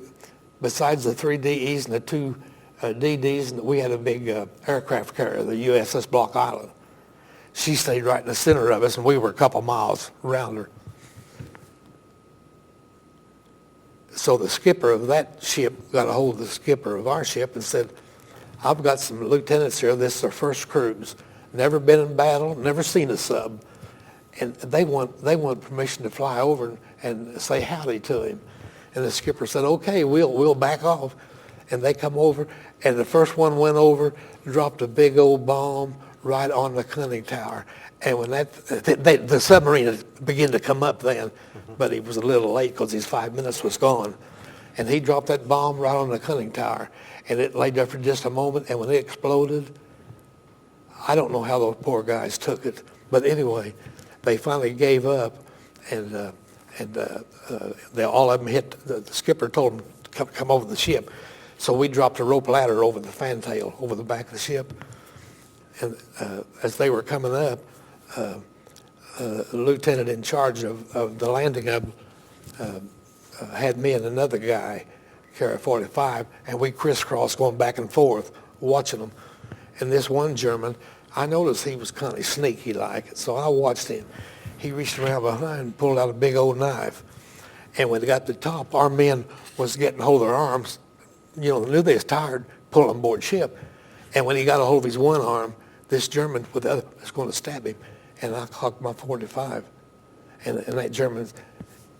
besides the 3 DEs and the 2 DDs, we had a big aircraft carrier, the USS Block Island. She stayed right in the center of us, and we were a couple miles around her. So the skipper of that ship got a hold of the skipper of our ship and said, I've got some lieutenants here. This is their first cruise. Never been in battle, never seen a sub. And they want permission to fly over and say howdy to him. And the skipper said, okay, we'll back off. And they come over, and the first one went over, dropped a big old bomb right on the conning tower. And when the submarine began to come up then, but he was a little late because his 5 minutes was gone. And he dropped that bomb right on the conning tower. And it lay there for just a moment, and when it exploded, I don't know how those poor guys took it. But anyway, they finally gave up, and all of them hit, the skipper told them to come over the ship. So we dropped a rope ladder over the fantail, over the back of the ship. And as they were coming up, the lieutenant in charge of the landing of had me and another guy carry a 45, and we crisscrossed going back and forth, watching them. And this one German, I noticed he was kind of sneaky like, so I watched him. He reached around behind and pulled out a big old knife. And when they got to the top, our men was getting hold of their arms. You know, they knew they was tired, pulling on board ship. And when he got a hold of his one arm, this German with the other was going to stab him. And I cocked my 45. And that German,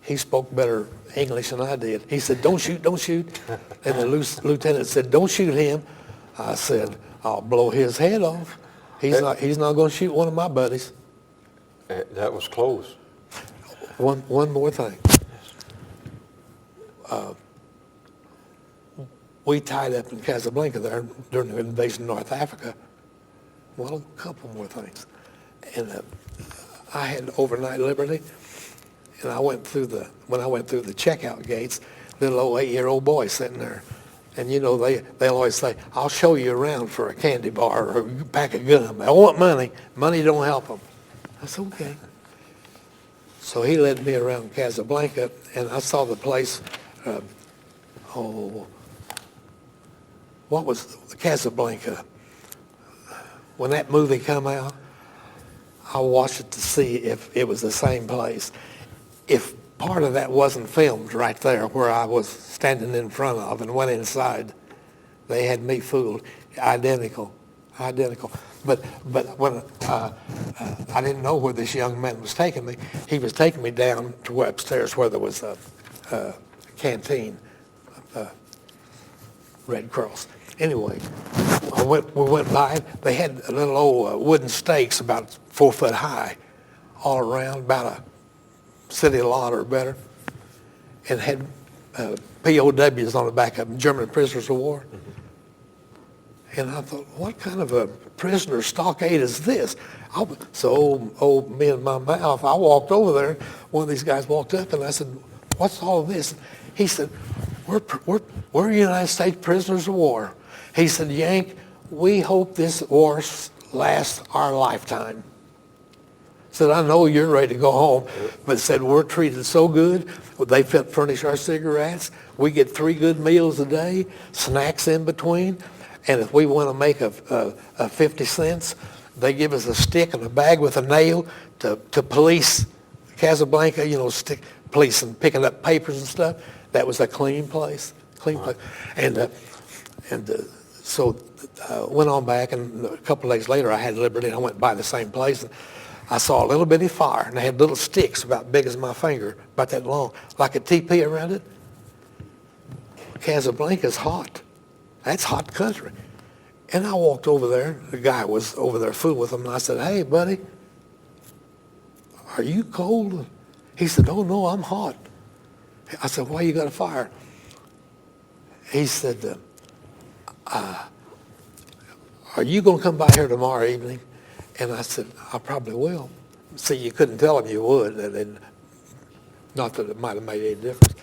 he spoke better English than I did. He said, don't shoot, don't shoot. And the lieutenant said, don't shoot him. I said, I'll blow his head off. He's not going to shoot one of my buddies. That was close. One more thing. We tied up in Casablanca there during the invasion of North Africa. Well, a couple more things. And I had overnight liberty, and when I went through the checkout gates, little old 8-year-old boy sitting there. And you know, they'll always say, I'll show you around for a candy bar or a pack of gum. I want money. Money don't help them. I said, okay. So he led me around Casablanca, and I saw the place, what was Casablanca? When that movie come out, I watched it to see if it was the same place. If part of that wasn't filmed right there where I was standing in front of and went inside, they had me fooled. Identical. But when I didn't know where this young man was taking me, he was taking me down to upstairs where there was a canteen, Red Cross. Anyway, we went by. They had little old wooden stakes about 4 foot high all around, about a city lot or better, and had POWs on the back of them, German prisoners of war. And I thought, what kind of a prisoner stockade is this? So me and my mouth, I walked over there. One of these guys walked up, and I said, what's all of this? He said, we're United States prisoners of war. He said, Yank, we hope this war lasts our lifetime. Said, I know you're ready to go home, but said, we're treated so good. They furnish our cigarettes. We get 3 good meals a day, snacks in between. And if we want to make a 50 cents, they give us a stick and a bag with a nail to police Casablanca, you know, police and picking up papers and stuff. That was a clean place, place. And so went on back, and a couple of days later I had Liberty, and I went by the same place. And I saw a little bitty fire, and they had little sticks about big as my finger, about that long, like a teepee around it. Casablanca's hot. That's hot country. And I walked over there. The guy was over there fooling with them, and I said, hey, buddy, are you cold? He said, oh, no, I'm hot. I said, why you got a fire? He said, are you going to come by here tomorrow evening? And I said, I probably will. See, you couldn't tell him you would. And not that it might have made any difference.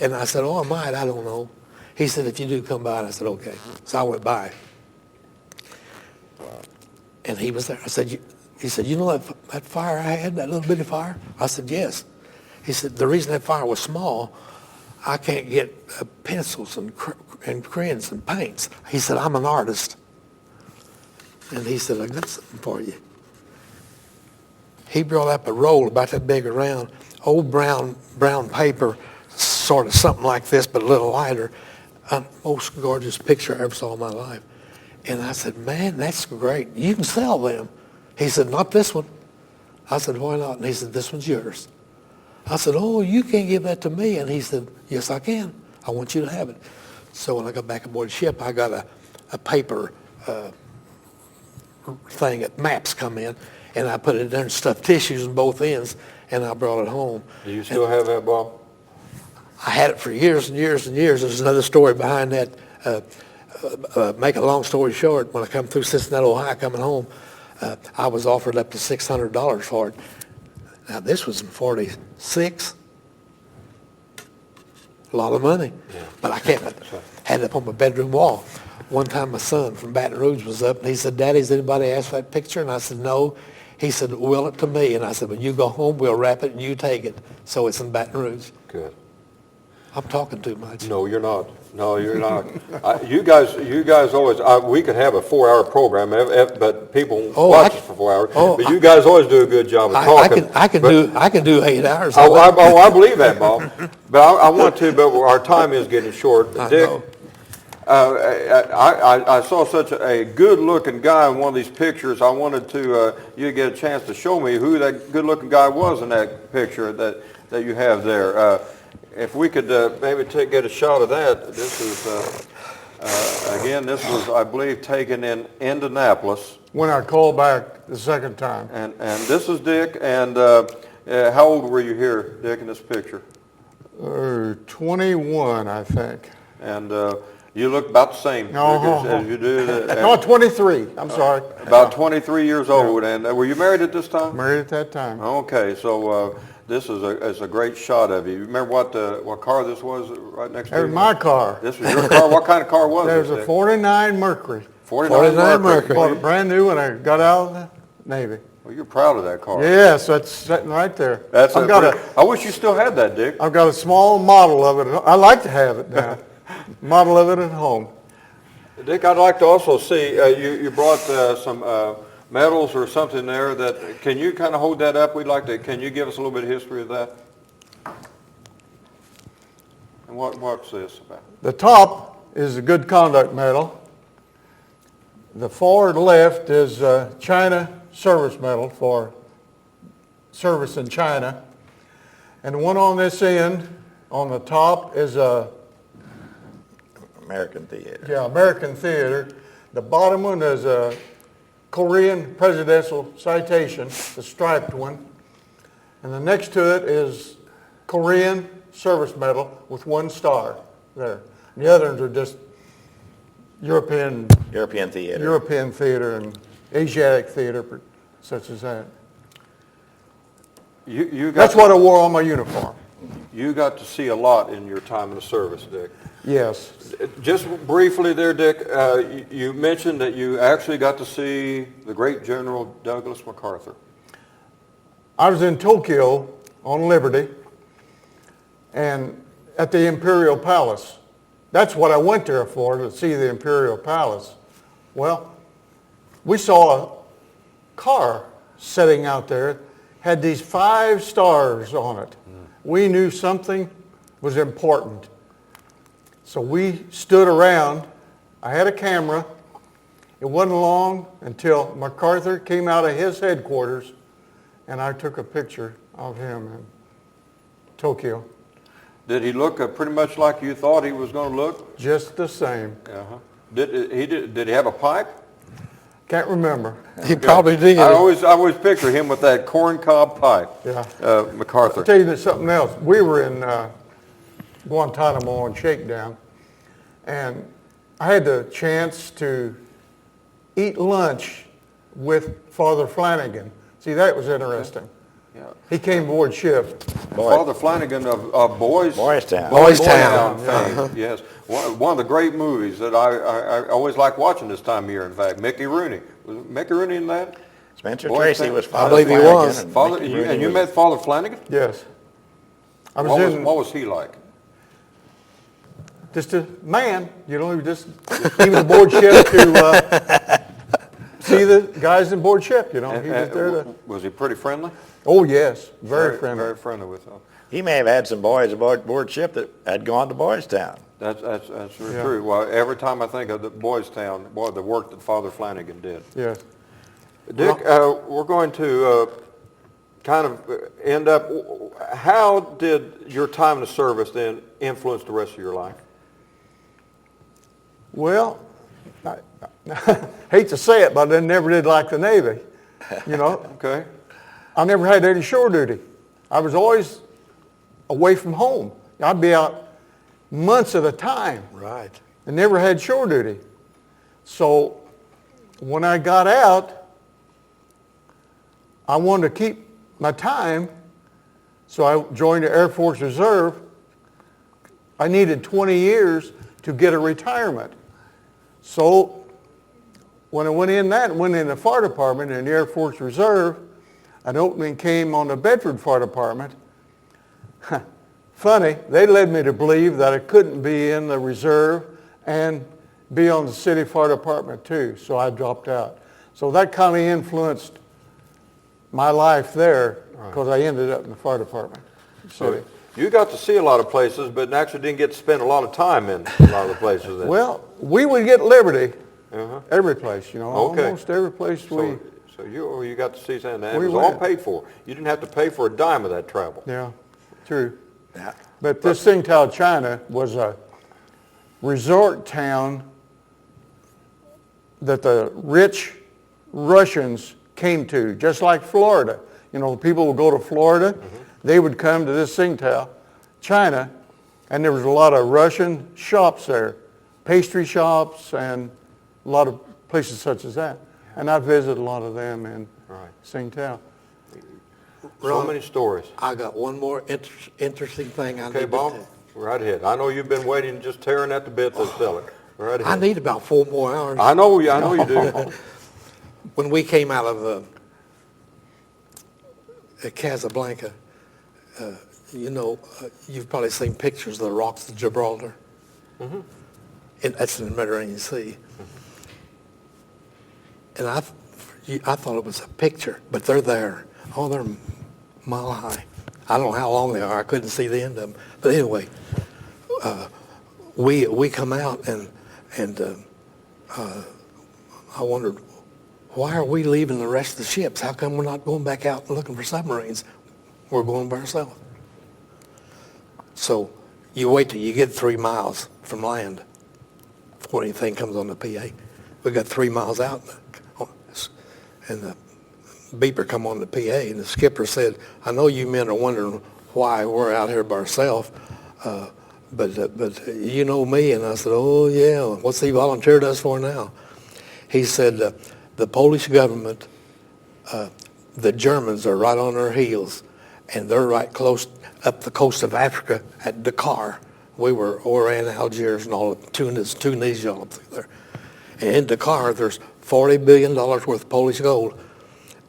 And I said, oh, I might. I don't know. He said, if you do come by. And I said, okay. So I went by. And he was there. I said, he said, you know that fire I had, that little bitty fire? I said, yes. He said, the reason that fire was small, I can't get pencils and crayons and paints. He said, I'm an artist. And he said, I got something for you. He brought up a roll about that big around, old brown paper, sort of something like this, but a little lighter. Most gorgeous picture I ever saw in my life. And I said, man, that's great. You can sell them. He said, not this one. I said, why not? And he said, this one's yours. I said, oh, you can't give that to me. And he said, yes, I can. I want you to have it. So when I got back aboard the ship, I got a paper thing that maps come in, and I put it there and stuffed tissues in both ends, and I brought it home. Do you still have that, Bob? I had it for years and years and years. There's another story behind that. Make a long story short, when I come through Cincinnati, Ohio, coming home, I was offered up to $600 for it. Now, this was in 46. A lot of money. Yeah. But I kept it. Had it up on my bedroom wall. One time my son from Baton Rouge was up, and he said, Daddy, has anybody asked for that picture? And I said, no. He said, will it to me. And I said, when you go home, we'll wrap it and you take it. So it's in Baton Rouge. Good. I'm talking too much. No, you're not. No, you're not. You guys always, we could have a 4-hour program, but people watch us for 4 hours. But you guys always do a good job of talking. I can do 8 hours. I believe that, Bob. But I want to, but our time is getting short. Dick, I saw such a good-looking guy in one of these pictures. I wanted to you to get a chance to show me who that good-looking guy was in that picture that you have there. If we could maybe get a shot of that. This is, again, this was, I believe, taken in Indianapolis. When I called back the second time. And this is Dick. And how old were you here, Dick, in this picture? 21, I think. And you look about the same as you do. No, 23. I'm sorry. About 23 years old. And were you married at this time? Married at that time. Okay, so this is a great shot of you. You remember what car this was right next to you? That was my car. This was your car? What kind of car was it? There was a 49 Mercury. 49 Mercury. Bought it brand new when I got out of the Navy. Well, you're proud of that car. Yes, that's sitting right there. I wish you still had that, Dick. I've got a small model of it. I like to have it now. Model of it at home. Dick, I'd like to also see, you brought some medals or something there. Can you kind of hold that up? Can you give us a little bit of history of that? And what's this about? The top is a good conduct medal. The far left is a China service medal for service in China. And the one on this end, on the top, is a American Theater. Yeah, American Theater. The bottom one is a Korean Presidential Citation, the striped one. And the next to it is Korean Service Medal with 1 star there. And the other ones are just European theater and Asiatic theater, such as that. That's what I wore on my uniform. You got to see a lot in your time in the service, Dick. Yes. Just briefly there, Dick, you mentioned that you actually got to see the great General Douglas MacArthur. I was in Tokyo on Liberty and at the Imperial Palace. That's what I went there for, to see the Imperial Palace. Well, we saw a car sitting out there, had these 5 stars on it. We knew something was important. So we stood around. I had a camera. It wasn't long until MacArthur came out of his headquarters, and I took a picture of him in Tokyo. Did he look pretty much like you thought he was going to look? Just the same. Uh-huh. Did he have a pipe? Can't remember. He probably did. I always picture him with that corncob pipe. Yeah. MacArthur. I'll tell you something else. We were in Guantanamo on shakedown, and I had the chance to eat lunch with Father Flanagan. See, that was interesting. Yeah. He came aboard ship. Father Flanagan of Boys Boystown. Boys Town. fame. Yes, one of the great movies that I always like watching this time of year. In fact, Mickey Rooney. Was Mickey Rooney in that? Spencer Boys Tracy Town? was I Father believe he Flanagan, was. and Father, Mickey and Rooney you was- met Father Flanagan? Yes. I was What was he like? just a man, he just came aboard ship to see the guys aboard ship, He was there to, Was he pretty friendly? oh yes, very friendly. Very friendly with them. He may have had some boys aboard ship that had gone to Boys Town. That's very Yeah. true. Well, every time I think of the Boys Town, boy, the work that Father Flanagan did. Yes. Dick, we're going to kind of end up. How did your time in the service then influence the rest of your life? Well, I hate to say it, but I never did like the Navy, Okay. I never had any shore duty. I was always away from home. I'd be out months at a time. Right. And never had shore duty. So when I got out, I wanted to keep my time, so I joined the Air Force Reserve. I needed 20 years to get a retirement. So when I went in the fire department in the Air Force Reserve, an opening came on the Bedford Fire Department. Funny, they led me to believe that I couldn't be in the reserve and be on the city fire department too, so I dropped out. So that kind of influenced my life there, because I ended up in the fire department. So you got to see a lot of places, but actually didn't get to spend a lot of time in a lot of the places. Then. Well, we would get liberty Uh-huh. every place, Okay. almost every place we, So you got to see something, and We it was all went. paid for. You didn't have to pay for a dime of that travel. yeah, true. Yeah. But this Tsingtao, China was a resort town that the rich Russians came to, just like Florida. People would go to Florida, they would come to this Tsingtao, China, and there was a lot of Russian shops there, pastry shops and a lot of places such as that. And I visited a lot of them in Tsingtao. So Ron, many stories. I got one more interesting thing I Okay, need Bob, to tell. right ahead. I know you've been waiting, just tearing at the bit to tell it. Right I ahead. need about 4 more hours. I know you do. When we came out of Casablanca, you've probably seen pictures of the rocks of Gibraltar. And that's in the Mediterranean Sea. And I thought it was a picture, but they're there. Oh, they're a mile high. I don't know how long they are. I couldn't see the end of them. But anyway, we come out and I wondered, why are we leaving the rest of the ships? How come we're not going back out and looking for submarines? We're going by ourselves. So you wait till you get 3 miles from land before anything comes on the PA. We got 3 miles out, and the beeper come on the PA, and the skipper said, I know you men are wondering why we're out here by ourselves, but you know me. And I said, oh yeah, what's he volunteered us for now? He said, the Polish government, the Germans are right on their heels, and they're right close up the coast of Africa at Dakar. We were Oran, Algiers, and all of Tunisia, all up through there. And in Dakar, there's $40 billion worth of Polish gold,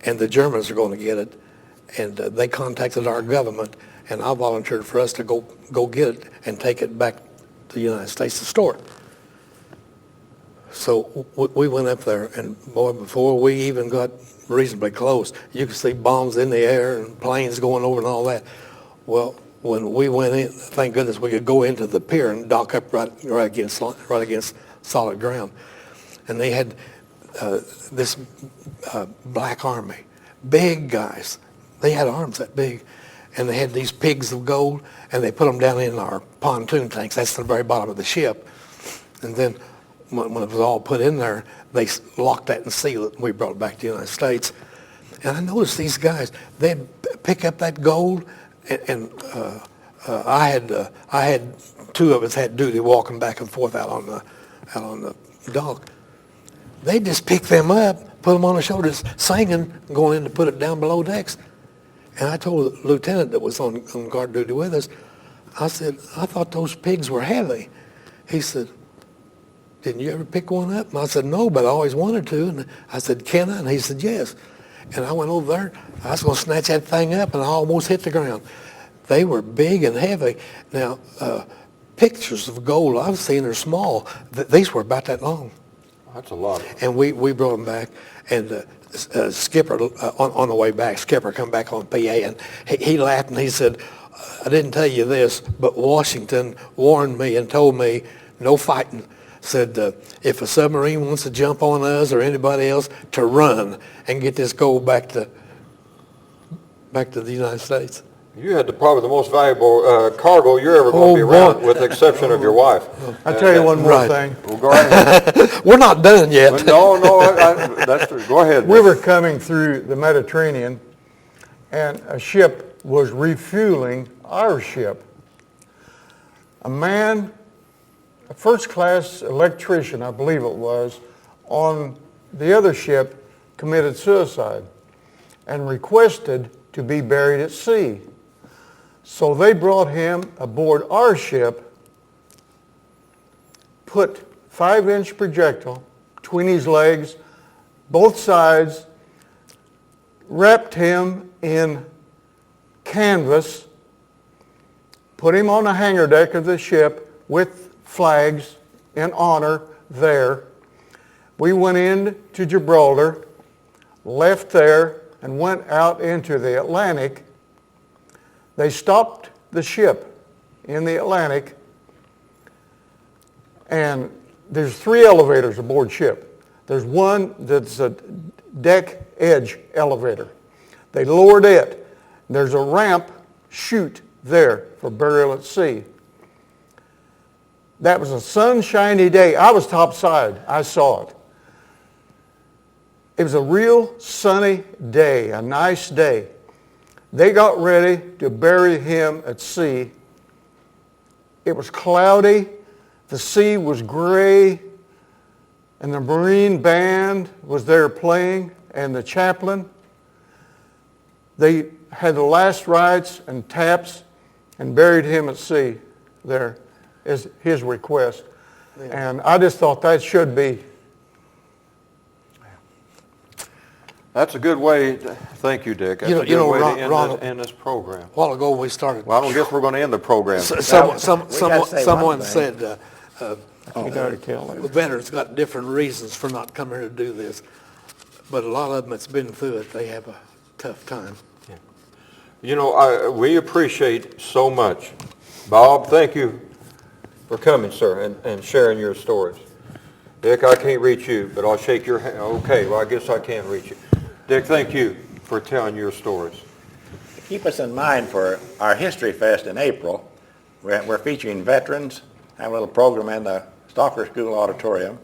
and the Germans are going to get it. and they contacted our government, and I volunteered for us to go get it and take it back to the United States to store it. So we went up there, and boy, before we even got reasonably close, you could see bombs in the air and planes going over and all that. Well, when we went in, thank goodness we could go into the pier and dock up right against solid ground. And they had this black army, big guys. They had arms that big, and they had these pigs of gold, and they put them down in our pontoon tanks. That's the very bottom of the ship. And then when it was all put in there, they locked that and sealed it, and we brought it back to the United States. And I noticed these guys, they'd pick up that gold, and I had two of us had duty walking back and forth out on the dock. They just pick them up, put them on their shoulders, singing, going in to put it down below decks. And I told the lieutenant that was on guard duty with us, I said, I thought those pigs were heavy. He said, didn't you ever pick one up? And I said, no, but I always wanted to. And I said, can I? And he said, yes. And I went over there. I was going to snatch that thing up, and I almost hit the ground. They were big and heavy. Now, pictures of gold I've seen are small. These were about that long. That's a lot. And we brought them back, and Skipper, on the way back, Skipper come back on PA, and he laughed, and he said, I didn't tell you this, but Washington warned me and told me no fighting. Said if a submarine wants to jump on us or anybody else, to run and get this gold back to the United States. You had probably the most valuable cargo you're ever going to be around, with the exception of your wife. I'll tell you one more thing. Well, go ahead. We're not done yet. No, that's true. Go ahead. We were coming through the Mediterranean, and a ship was refueling our ship. A man, a first-class electrician, I believe it was, on the other ship committed suicide and requested to be buried at sea. So they brought him aboard our ship, put 5-inch projectile between his legs, both sides, wrapped him in canvas, put him on the hangar deck of the ship with flags in honor there. We went into Gibraltar, left there, and went out into the Atlantic. They stopped the ship in the Atlantic, and there's 3 elevators aboard ship. There's one that's a deck edge elevator. They lowered it. There's a ramp chute there for burial at sea. That was a sunshiny day. I was topside. I saw it. It was a real sunny day, a nice day. They got ready to bury him at sea. It was cloudy. The sea was gray. And the Marine band was there playing, and the chaplain. They had the last rites and taps and buried him at sea there is his request. Yeah. And I just thought that should be. That's a good way. Thank you, Dick. That's a good way to end this program. A while ago we started. Well, I don't guess we're going to end the program. Someone said veterans got different reasons for not coming here to do this, but a lot of them that's been through it, they have a tough time. Yeah. You know, we appreciate so much. Bob, thank you for coming, sir, and sharing your stories. Dick, I can't reach you, but I'll shake your hand. Okay, well, I guess I can reach you. Dick, thank you for telling your stories. Keep us in mind for our History Fest in April. We're featuring veterans, have a little program in the Stalker School auditorium.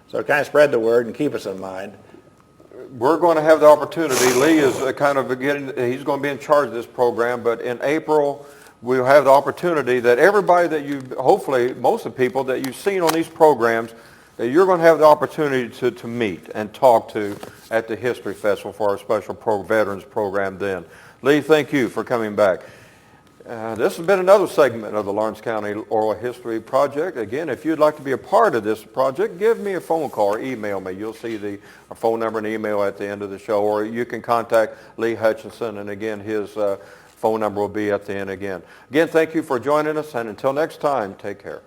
So kind of spread the word and keep us in mind. We're going to have the opportunity. Lee is he's going to be in charge of this program, but in April, we'll have the opportunity that everybody that hopefully most of the people that you've seen on these programs, that you're going to have the opportunity to meet and talk to at the History Festival for our special veterans program then. Lee, thank you for coming back. This has been another segment of the Lawrence County Oral History Project. Again, if you'd like to be a part of this project, give me a phone call or email me. You'll see our phone number and email at the end of the show, or you can contact Lee Hutchinson, and again, his phone number will be at the end again. Again, thank you for joining us, and until next time, take care.